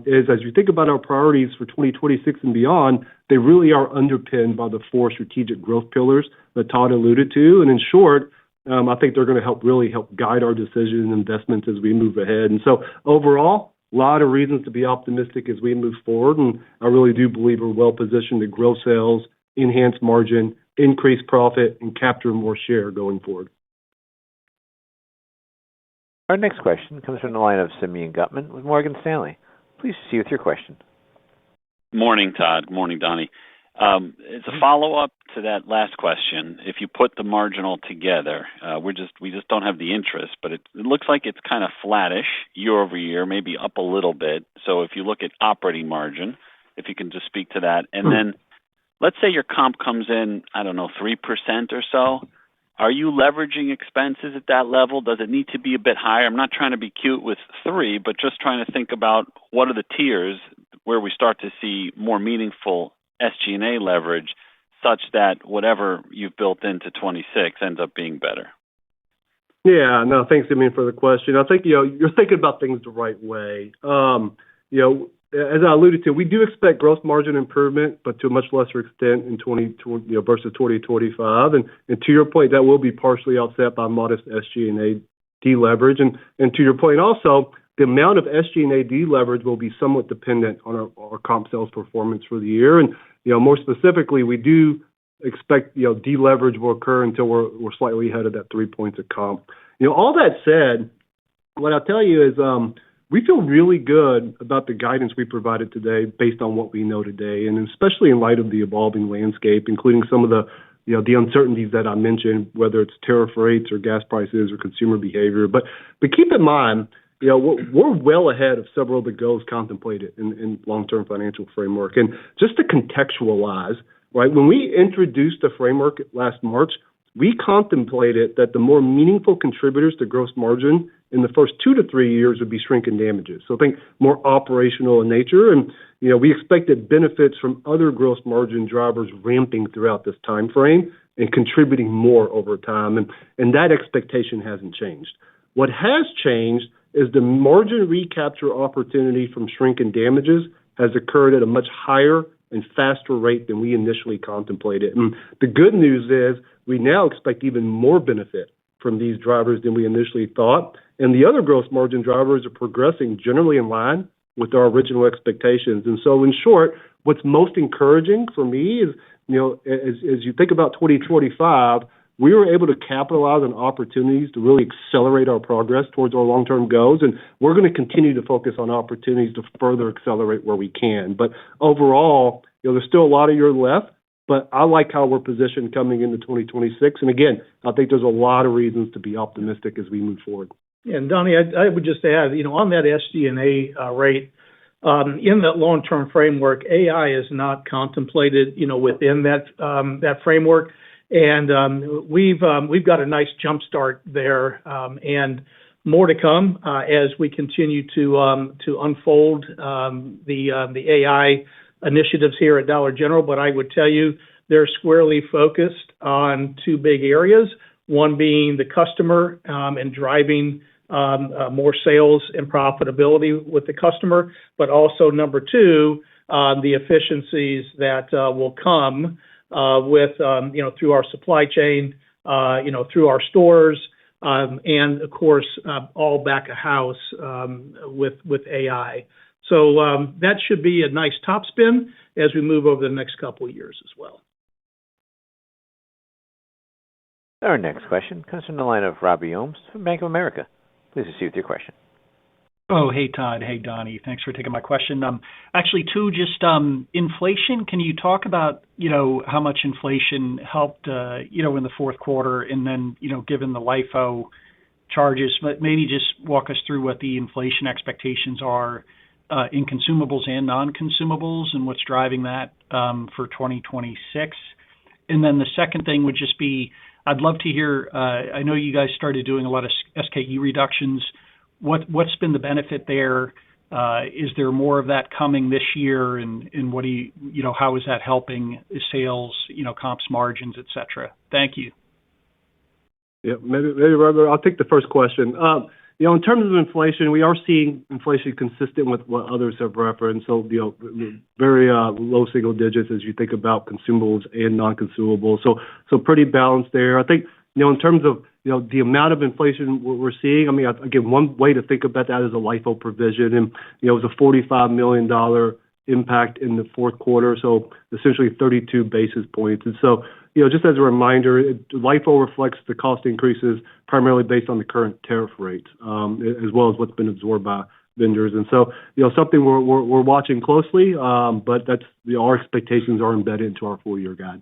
is as you think about our priorities for 2026 and beyond, they really are underpinned by the 4 strategic growth pillars that Todd alluded to. And in short, I think they're going to really help guide our decisions and investments as we move ahead. And so overall, a lot of reasons to be optimistic as we move forward. And I really do believe we're well positioned to grow sales, enhance margin, increase profit, and capture more share going forward. Our next question comes from the line of Simeon Gutman with Morgan Stanley. Please proceed with your question. Morning, Todd. Morning, Donnie. As a follow-up to that last question, if you put the marginal together, we just don't have the interest, but it looks like it's kind of flattish year over year, maybe up a little bit. So if you look at operating margin, if you can just speak to that. And then let's say your comp comes in, 3% or so. Are you leveraging expenses at that level? Does it need to be a bit higher? I'm not trying to be cute with 3, but just trying to think about what are the tiers where we start to see more meaningful SG&A leverage such that whatever you've built into 26 ends up being better. Yeah, no, thanks, Simeon, for the question. I think, you're thinking about things the right way. As I alluded to, we do expect gross margin improvement, but to a much lesser extent in versus 2025. And to your point, that will be partially offset by modest SG&A deleverage. And to your point also, the amount of SG&A deleverage will be somewhat dependent on our comp sales performance for the year. And more specifically, we do expect deleverage will occur until we're slightly ahead of that 3 points of comp. All that said, what I'll tell you is we feel really good about the guidance we provided today based on what we know today, and especially in light of the evolving landscape, including some of the uncertainties that I mentioned, whether it's tariff rates or gas prices or consumer behavior. But keep in mind, we're well ahead of several of the goals contemplated in long-term financial framework. And just to contextualize, right, when we introduced the framework last March, we contemplated that the more meaningful contributors to gross margin in the first 2 to 3 years would be shrink and damages. So think more operational in nature. And, we expected benefits from other gross margin drivers ramping throughout this time frame and contributing more over time. And that expectation hasn't changed. What has changed is the margin recapture opportunity from shrink and damages has occurred at a much higher and faster rate than we initially contemplated. And the good news is we now expect even more benefit from these drivers than we initially thought. And the other gross margin drivers are progressing generally in line with our original expectations. And so in short, what's most encouraging for me is, as you think about 2025, we were able to capitalize on opportunities to really accelerate our progress towards our long-term goals, and we're going to continue to focus on opportunities to further accelerate where we can. But overall, there's still a lot of year left, but I like how we're positioned coming into 2026. And again, I think there's a lot of reasons to be optimistic as we move forward. Yeah, and Donnie, I would just add, on that SG&A rate, in that long-term framework, AI is not contemplated, within that framework, and we've got a nice jump start there, and more to come as we continue to unfold the AI initiatives here at Dollar General. But I would tell you, they're squarely focused on two big areas. One being the customer and driving more sales and profitability with the customer, but also number two, the efficiencies that will come with through our supply chain, through our stores, and of course all back of house with AI. So that should be a nice top spin as we move over the next couple of years as well. Our next question comes from the line of Robbie Ohmes from Bank of America. Please proceed with your question. Oh, hey, Todd. Hey, Donnie. Thanks for taking my question. Actually, two, just inflation. Can you talk about, how much inflation helped, in the fourth quarter, and then, given the LIFO charges, but maybe just walk us through what the inflation expectations are in consumables and non-consumables and what's driving that for 2026. And then the second thing would just be, I'd love to hear, I know you guys started doing a lot of SKU reductions. What's been the benefit there? Is there more of that coming this year? And what do you, how is that helping sales, comps, margins, et cetera? Thank you. Yeah, maybe Robert, I'll take the first question. In terms of inflation, we are seeing inflation consistent with what others have referenced. So, very low single digits as you think about consumables and non-consumables. So pretty balanced there. I think, in terms of, the amount of inflation we're seeing, I mean, again, one way to think about that is a LIFO provision. And, it was a $45 million impact in the fourth quarter, so essentially 32 basis points. And so, just as a reminder, LIFO reflects the cost increases primarily based on the current tariff rates, as well as what's been absorbed by vendors. And so, something we're watching closely, but that's our expectations are embedded into our full year guide.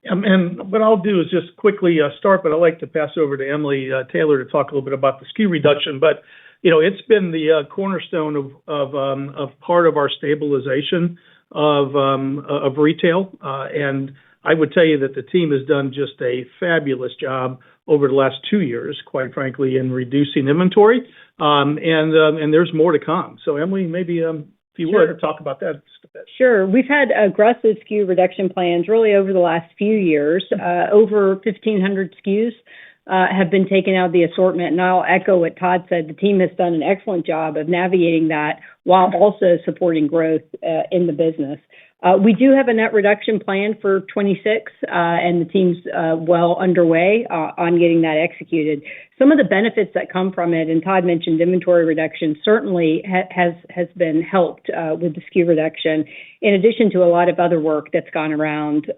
And what I'll do is just quickly start, but I'd like to pass over to Emily Taylor to talk a little bit about the SKU reduction. But it's been the cornerstone of part of our stabilization of retail, and I would tell you that the team has done just a fabulous job over the last 2 years, quite frankly, in reducing inventory, and there's more to come. So Emily, maybe if you would talk about that just a bit. Sure. We've had aggressive SKU reduction plans really over the last few years. Over 1,500 SKUs have been taken out of the assortment. And I'll echo what Todd said. The team has done an excellent job of navigating that while also supporting growth in the business. We do have a net reduction plan for 26, and the team's well underway on getting that executed. Some of the benefits that come from it, and Todd mentioned inventory reduction, certainly has been helped with the SKU reduction, in addition to a lot of other work that's gone around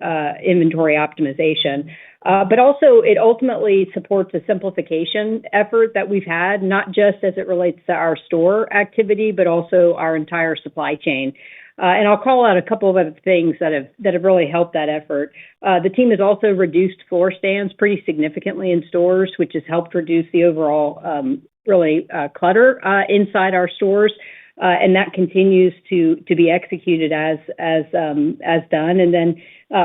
inventory optimization. But also, it ultimately supports a simplification effort that we've had, not just as it relates to our store activity, but also our entire supply chain. And I'll call out a couple of other things that have really helped that effort. The team has also reduced floor stands pretty significantly in stores, which has helped reduce the overall clutter inside our stores, and that continues to be executed as done. And then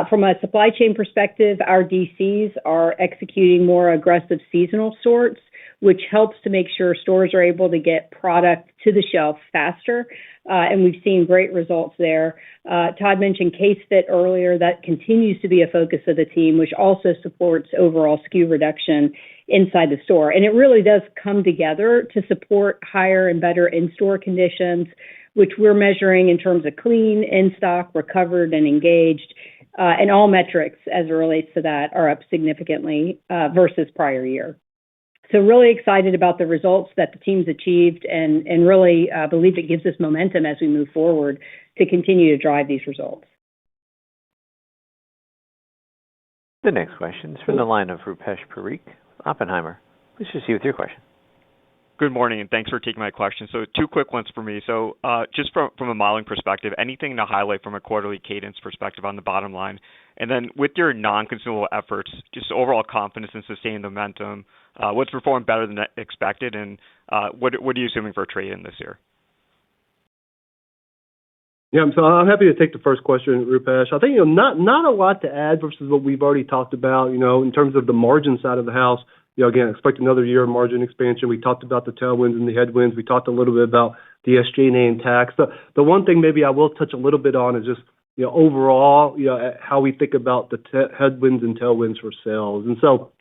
from a supply chain perspective, our DCs are executing more aggressive seasonal sorts, which helps to make sure stores are able to get product to the shelf faster. And we've seen great results there. Todd mentioned case fit earlier. That continues to be a focus of the team, which also supports overall SKU reduction inside the store. And it really does come together to support higher and better in-store conditions, which we're measuring in terms of clean, in-stock, recovered, and engaged. And all metrics as it relates to that are up significantly versus prior year. So really excited about the results that the team's achieved and really believe it gives us momentum as we move forward to continue to drive these results. The next question is from the line of Rupesh Parikh, Oppenheimer. Please proceed with your question. Good morning, and thanks for taking my question. So two quick ones for me. So just from a modeling perspective, anything to highlight from a quarterly cadence perspective on the bottom line? And then with your non-consumable efforts, just overall confidence in sustaining the momentum, what's performed better than expected, and what are you assuming for trade-in this year? Yeah, so I'm happy to take the first question, Rupesh. I think not a lot to add versus what we've already talked about. In terms of the margin side of the house. Again, expect another year of margin expansion. We talked about the tailwinds and the headwinds. We talked a little bit about the SG&A and tax. The one thing maybe I will touch a little bit on is just overall how we think about the headwinds and tailwinds for sales. And so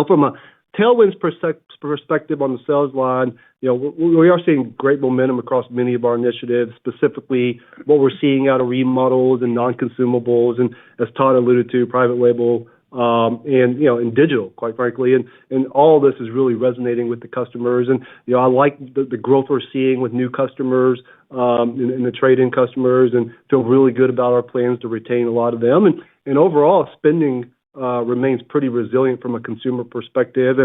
from a tailwinds perspective on the sales line, we are seeing great momentum across many of our initiatives, specifically what we're seeing out of remodels and non-consumables, and as Todd alluded to, private label, and in digital, quite frankly, and all of this is really resonating with the customers. And I like the growth we're seeing with new customers and the trade-in customers, and feel really good about our plans to retain a lot of them. And overall, spending remains pretty resilient from a consumer perspective.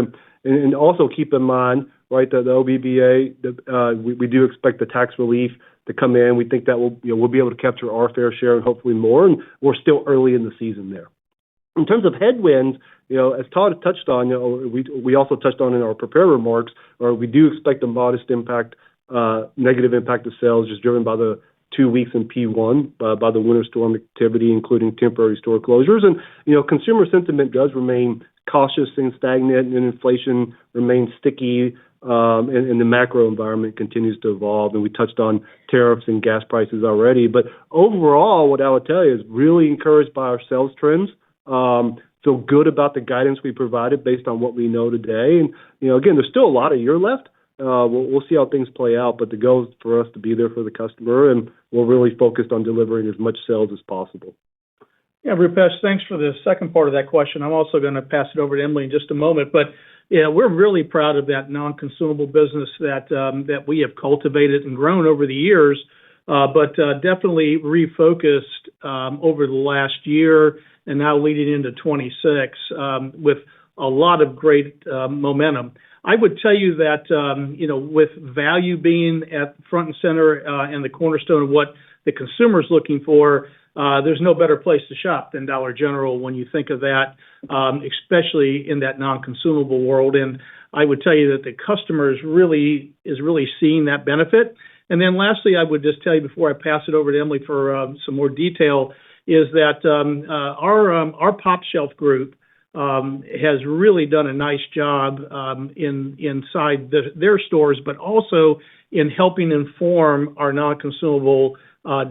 And also keep in mind, right, that the OBBA, we do expect the tax relief to come in. We think that we'll be able to capture our fair share and hopefully more, and we're still early in the season there. In terms of headwinds, as Todd touched on, we also touched on in our prepared remarks, or we do expect a modest impact, negative impact of sales, just driven by the 2 weeks in P1 by the winter storm activity, including temporary store closures. And consumer sentiment does remain cautious and stagnant, and inflation remains sticky, and the macro environment continues to evolve. And we touched on tariffs and gas prices already. But overall, what I would tell you is really encouraged by our sales trends. Feel good about the guidance we provided based on what we know today. And, again, there's still a lot of year left. We'll see how things play out, but the goal is for us to be there for the customer, and we're really focused on delivering as much sales as possible. Yeah, Rupesh, thanks for the second part of that question. I'm also going to pass it over to Emily in just a moment. But, we're really proud of that non-consumable business that we have cultivated and grown over the years, but definitely refocused over the last year and now leading into 26 with a lot of great momentum. I would tell you that, with value being at front and center and the cornerstone of what the consumer's looking for, there's no better place to shop than Dollar General when you think of that, especially in that non-consumable world. And I would tell you that the customer is really seeing that benefit. And then lastly, I would just tell you before I pass it over to Emily for some more detail, is that our Pop Shelf group has really done a nice job inside their stores, but also in helping inform our non-consumable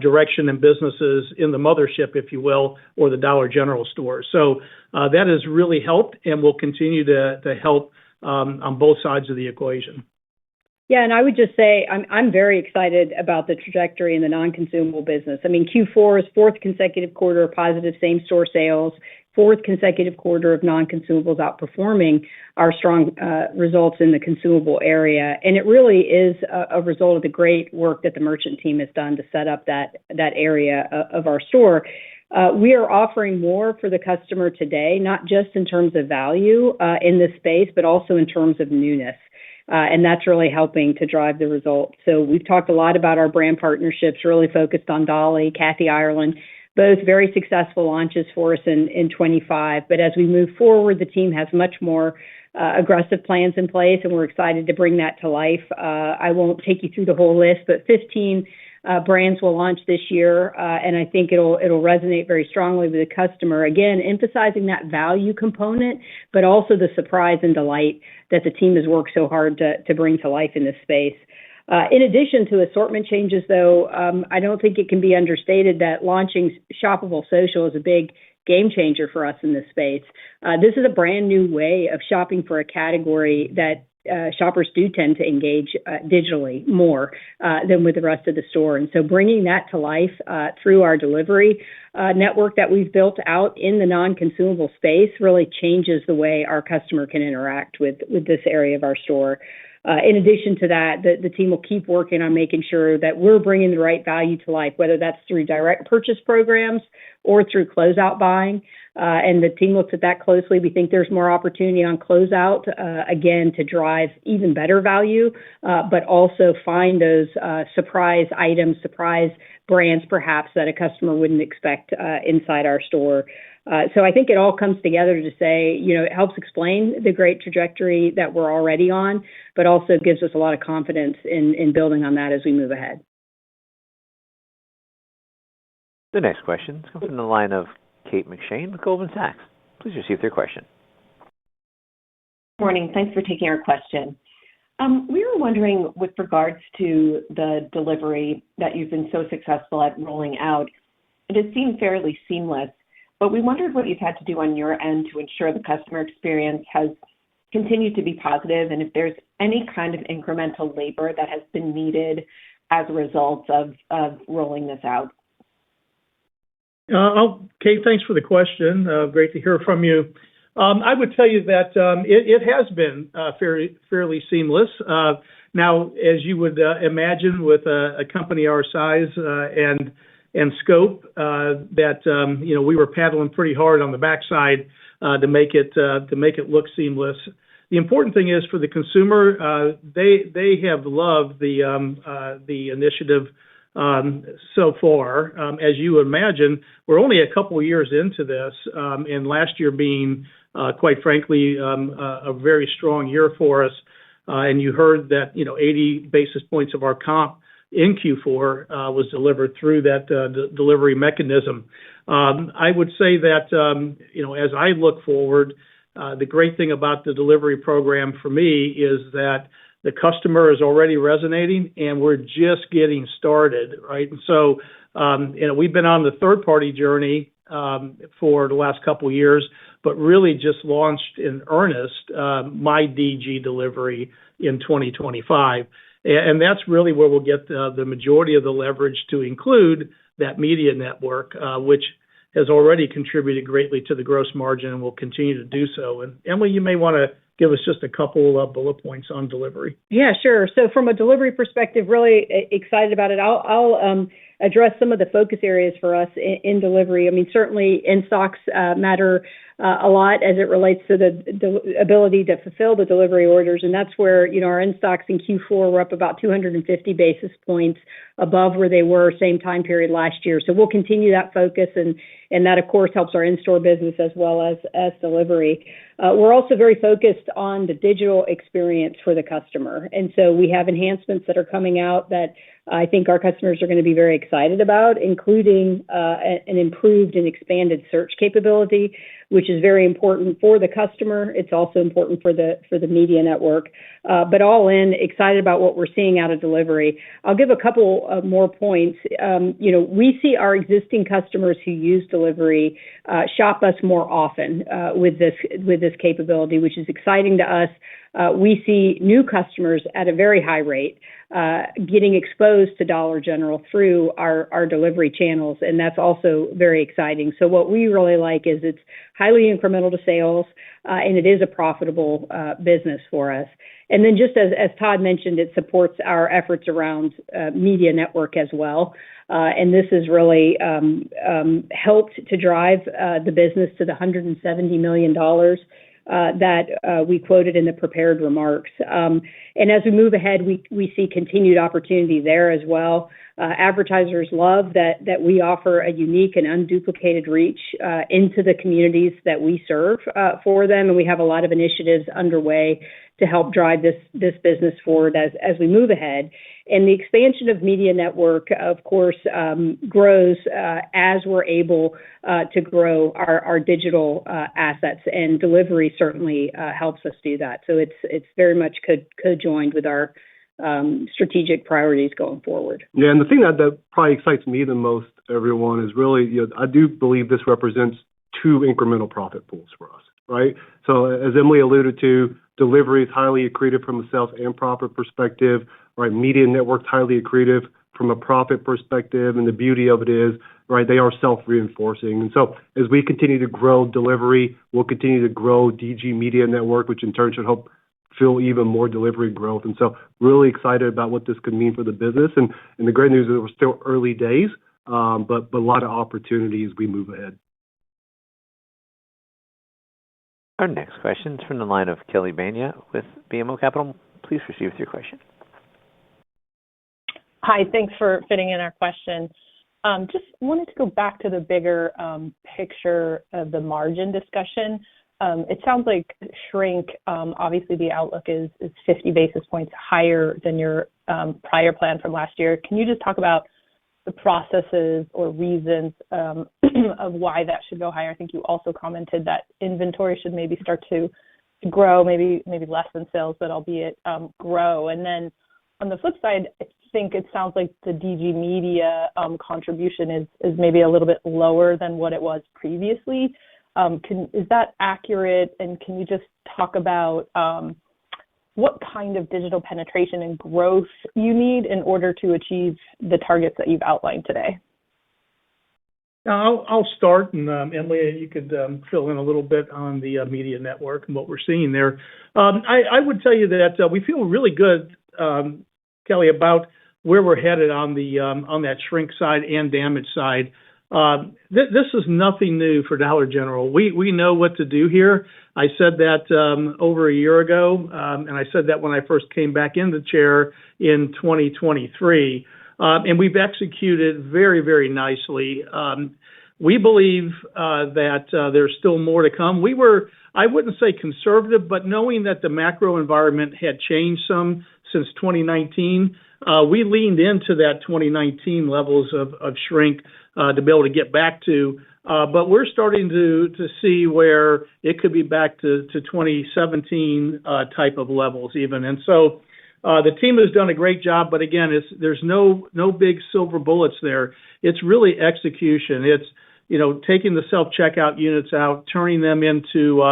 direction and businesses in the mothership, if you will, or the Dollar General store. So that has really helped and will continue to help on both sides of the equation. Yeah, and I would just say I'm very excited about the trajectory in the non-consumable business. I mean, Q4 is fourth consecutive quarter of positive same-store sales, fourth consecutive quarter of non-consumables outperforming our strong results in the consumable area. And it really is a result of the great work that the merchant team has done to set up that area of our store. We are offering more for the customer today, not just in terms of value in this space, but also in terms of newness. And that's really helping to drive the results. So we've talked a lot about our brand partnerships, really focused on Dolly, Kathy Ireland, both very successful launches for us in 25. But as we move forward, the team has much more aggressive plans in place, and we're excited to bring that to life. I won't take you through the whole list, but 15 brands will launch this year, and I think it'll resonate very strongly with the customer. Again, emphasizing that value component, but also the surprise and delight that the team has worked so hard to bring to life in this space. In addition to assortment changes, though, I don't think it can be understated that launching shoppable social is a big game changer for us in this space. This is a brand new way of shopping for a category that shoppers do tend to engage digitally more than with the rest of the store. And so bringing that to life through our delivery network that we've built out in the non-consumable space really changes the way our customer can interact with this area of our store. In addition to that, the team will keep working on making sure that we're bringing the right value to life, whether that's through direct purchase programs or through closeout buying. And the team looks at that closely. We think there's more opportunity on closeout, again, to drive even better value, but also find those surprise items, surprise brands perhaps that a customer wouldn't expect inside our store. So I think it all comes together to say, it helps explain the great trajectory that we're already on, but also gives us a lot of confidence in building on that as we move ahead. The next question comes from the line of Kate McShane with Goldman Sachs. Please receive with your question. Morning. Thanks for taking our question. We were wondering, with regards to the delivery that you've been so successful at rolling out, it has seemed fairly seamless, but we wondered what you've had to do on your end to ensure the customer experience has continued to be positive, and if there's any kind of incremental labor that has been needed as a result of rolling this out. Kate, thanks for the question. Great to hear from you. I would tell you that it has been fairly seamless. Now, as you would imagine, with a company our size and scope, that we were paddling pretty hard on the backside to make it look seamless. The important thing is for the consumer, they have loved the initiative so far. As you imagine, we're only a couple of years into this, and last year being, quite frankly, a very strong year for us. And you heard that 80 basis points of our comp in Q4 was delivered through that delivery mechanism. I would say that as I look forward, the great thing about the delivery program for me is that the customer is already resonating, and we're just getting started, right? And so, we've been on the third-party journey for the last couple of years, but really just launched in earnest My DG Delivery in 2025. And that's really where we'll get the majority of the leverage to include that media network, which has already contributed greatly to the gross margin and will continue to do so. And Emily, you may want to give us just a couple of bullet points on delivery. Yeah, sure. So from a delivery perspective, really excited about it. I'll address some of the focus areas for us in delivery. I mean, certainly in-stocks matter a lot as it relates to the ability to fulfill the delivery orders. And that's where, our in-stocks in Q4 were up about 250 basis points above where they were same time period last year. So we'll continue that focus, and that, of course, helps our in-store business as well as delivery. We're also very focused on the digital experience for the customer. And so we have enhancements that are coming out that I think our customers are going to be very excited about, including an improved and expanded search capability, which is very important for the customer. It's also important for the media network. But all in, excited about what we're seeing out of delivery. I'll give a couple of more points. We see our existing customers who use delivery shop us more often with this capability, which is exciting to us. We see new customers at a very high rate getting exposed to Dollar General through our delivery channels, and that's also very exciting. So what we really like is it's highly incremental to sales, and it is a profitable business for us. And then just as Todd mentioned, it supports our efforts around media network as well. And this has really helped to drive the business to the $170 million that we quoted in the prepared remarks. And as we move ahead, we see continued opportunity there as well. Advertisers love that we offer a unique and unduplicated reach into the communities that we serve for them, and we have a lot of initiatives underway to help drive this business forward as we move ahead. And the expansion of media network, of course, grows as we're able to grow our digital assets, and delivery certainly helps us do that. So it's very much co-joined with our strategic priorities going forward. Yeah, and the thing that probably excites me the most, everyone, is really, I do believe this represents two incremental profit pools for us, right? So as Emily alluded to, delivery is highly accretive from a sales and profit perspective, right? Media network's highly accretive from a profit perspective, and the beauty of it is, right, they are self-reinforcing. And so as we continue to grow delivery, we'll continue to grow DG Media Network, which in turn should help fuel even more delivery growth. And so really excited about what this could mean for the business. And the great news is we're still early days, but a lot of opportunity as we move ahead. Our next question is from the line of Kelly Bania with BMO Capital. Please proceed with your question. Hi, thanks for fitting in our question. Just wanted to go back to the bigger picture of the margin discussion. It sounds like shrink, obviously the outlook is 50 basis points higher than your prior plan from last year. Can you just talk about the processes or reasons of why that should go higher? I think you also commented that inventory should maybe start to grow, maybe less than sales, but albeit grow. And then on the flip side, I think it sounds like the DG Media contribution is maybe a little bit lower than what it was previously. Is that accurate? And can you just talk about what kind of digital penetration and growth you need in order to achieve the targets that you've outlined today? I'll start, and Emily, you could fill in a little bit on the media network and what we're seeing there. I would tell you that we feel really good, Kelly, about where we're headed on that shrink side and damage side. This is nothing new for Dollar General. We know what to do here. I said that over a year ago, and I said that when I first came back in the chair in 2023, and we've executed very, very nicely. We believe that there's still more to come. We were, I wouldn't say conservative, but knowing that the macro environment had changed some since 2019, we leaned into that 2019 levels of shrink to be able to get back to. But we're starting to see where it could be back to 2017 type of levels even. And so the team has done a great job, but again, there's no big silver bullets there. It's really execution. It's, taking the self-checkout units out, turning them into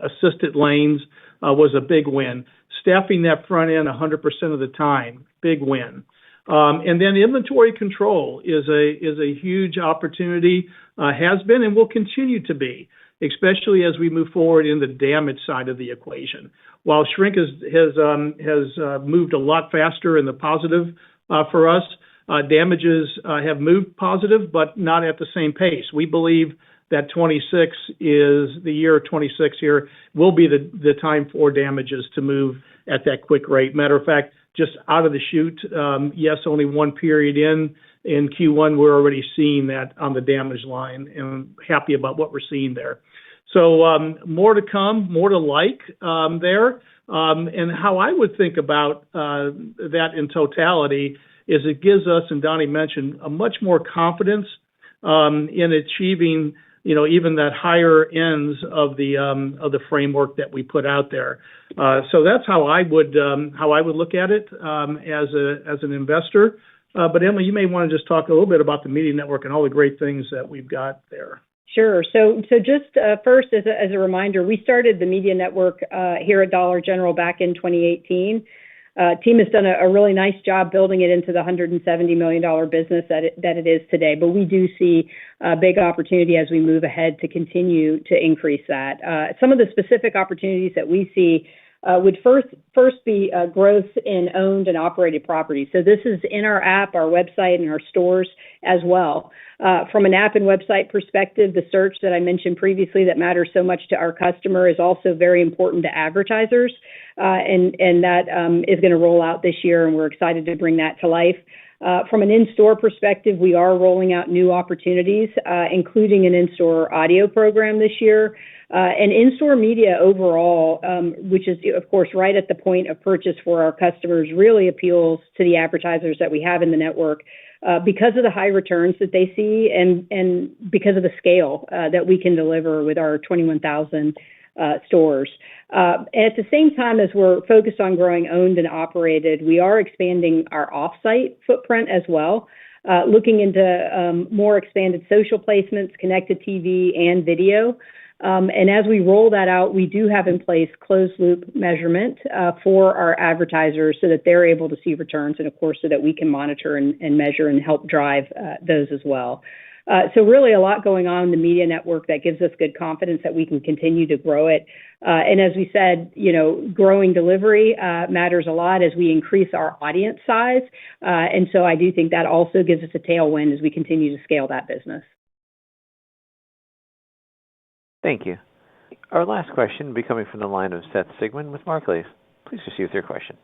assisted lanes was a big win. Staffing that front end 100% of the time, big win. And then inventory control is a huge opportunity, has been and will continue to be, especially as we move forward in the damage side of the equation. While shrink has moved a lot faster in the positive for us, damages have moved positive, but not at the same pace. We believe that 26 is the year 26 here will be the time for damages to move at that quick rate. Matter of fact, just out of the chute, yes, only one period in Q1, we're already seeing that on the damage line and happy about what we're seeing there. So more to come, more to like there. And how I would think about that in totality is it gives us, and Donnie mentioned, a much more confidence in achieving, even that higher ends of the framework that we put out there. So that's how I would look at it as an investor. But Emily, you may want to just talk a little bit about the media network and all the great things that we've got there. Sure. So just first, as a reminder, we started the media network here at Dollar General back in 2018. Team has done a really nice job building it into the $170 million business that it is today. But we do see a big opportunity as we move ahead to continue to increase that. Some of the specific opportunities that we see would first be growth in owned and operated properties. So this is in our app, our website, and our stores as well. From an app and website perspective, the search that I mentioned previously that matters so much to our customer is also very important to advertisers. And that is going to roll out this year, and we're excited to bring that to life. From an in-store perspective, we are rolling out new opportunities, including an in-store audio program this year. And in-store media overall, which is, of course, right at the point of purchase for our customers, really appeals to the advertisers that we have in the network because of the high returns that they see and because of the scale that we can deliver with our 21,000 stores. At the same time, as we're focused on growing owned and operated, we are expanding our off-site footprint as well, looking into more expanded social placements, connected TV, and video. And as we roll that out, we do have in place closed-loop measurement for our advertisers so that they're able to see returns and, of course, so that we can monitor and measure and help drive those as well. So really a lot going on in the media network that gives us good confidence that we can continue to grow it. And as we said, growing delivery matters a lot as we increase our audience size. And so I do think that also gives us a tailwind as we continue to scale that business. Thank you. Our last question will be coming from the line of Seth Sigman with Barclays. Please proceed with your question.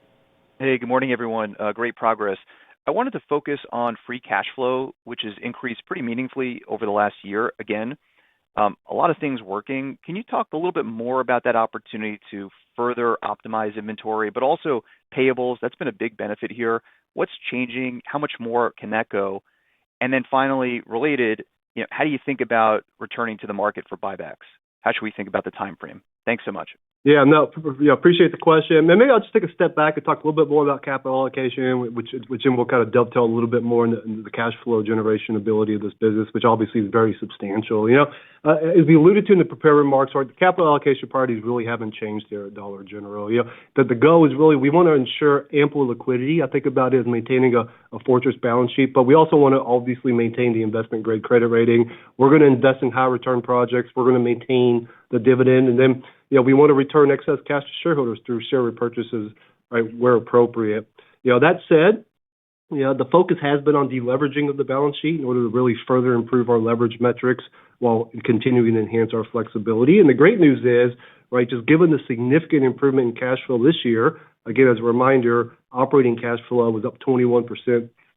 Hey, good morning, everyone. Great progress. I wanted to focus on free cash flow, which has increased pretty meaningfully over the last year again. A lot of things working. Can you talk a little bit more about that opportunity to further optimize inventory, but also payables? That's been a big benefit here. What's changing? How much more can that go? And then finally, related, how do you think about returning to the market for buybacks? How should we think about the time frame? Thanks so much. Yeah, no, appreciate the question. And maybe I'll just take a step back and talk a little bit more about capital allocation, which then will kind of dovetail a little bit more into the cash flow generation ability of this business, which obviously is very substantial. As we alluded to in the prepared remarks, the capital allocation priorities really haven't changed there at Dollar General. That the goal is really we want to ensure ample liquidity. I think about it as maintaining a fortress balance sheet, but we also want to obviously maintain the investment grade credit rating. We're going to invest in high return projects. We're going to maintain the dividend, and then we want to return excess cash to shareholders through share repurchases, right, where appropriate. That said, the focus has been on deleveraging of the balance sheet in order to really further improve our leverage metrics while continuing to enhance our flexibility. And the great news is, right, just given the significant improvement in cash flow this year, again, as a reminder, operating cash flow was up 21%,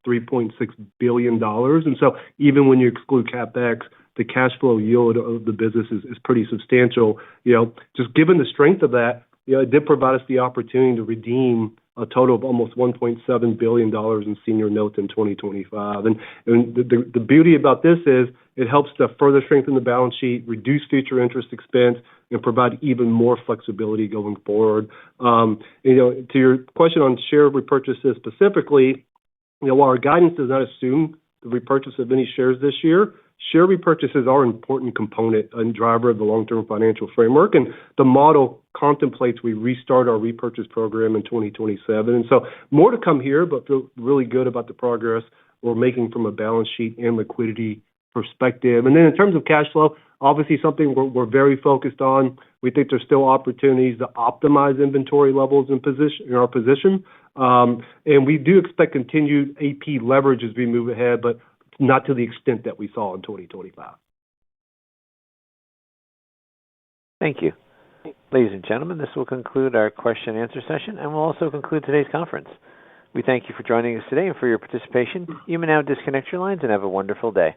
$3.6 billion. And so even when you exclude CapEx, the cash flow yield of the business is pretty substantial. Just given the strength of that, it did provide us the opportunity to redeem a total of almost $1.7 billion in senior notes in 2025. And the beauty about this is it helps to further strengthen the balance sheet, reduce future interest expense, and provide even more flexibility going forward. To your question on share repurchases specifically, while our guidance does not assume the repurchase of any shares this year, share repurchases are an important component and driver of the long-term financial framework, and the model contemplates we restart our repurchase program in 2027. And so more to come here, but feel really good about the progress we're making from a balance sheet and liquidity perspective. And then in terms of cash flow, obviously something we're very focused on. We think there's still opportunities to optimize inventory levels in our position. And we do expect continued AP leverage as we move ahead, but not to the extent that we saw in 2025. Thank you. Ladies and gentlemen, this will conclude our question and answer session, and we'll also conclude today's conference. We thank you for joining us today and for your participation. You may now disconnect your lines and have a wonderful day.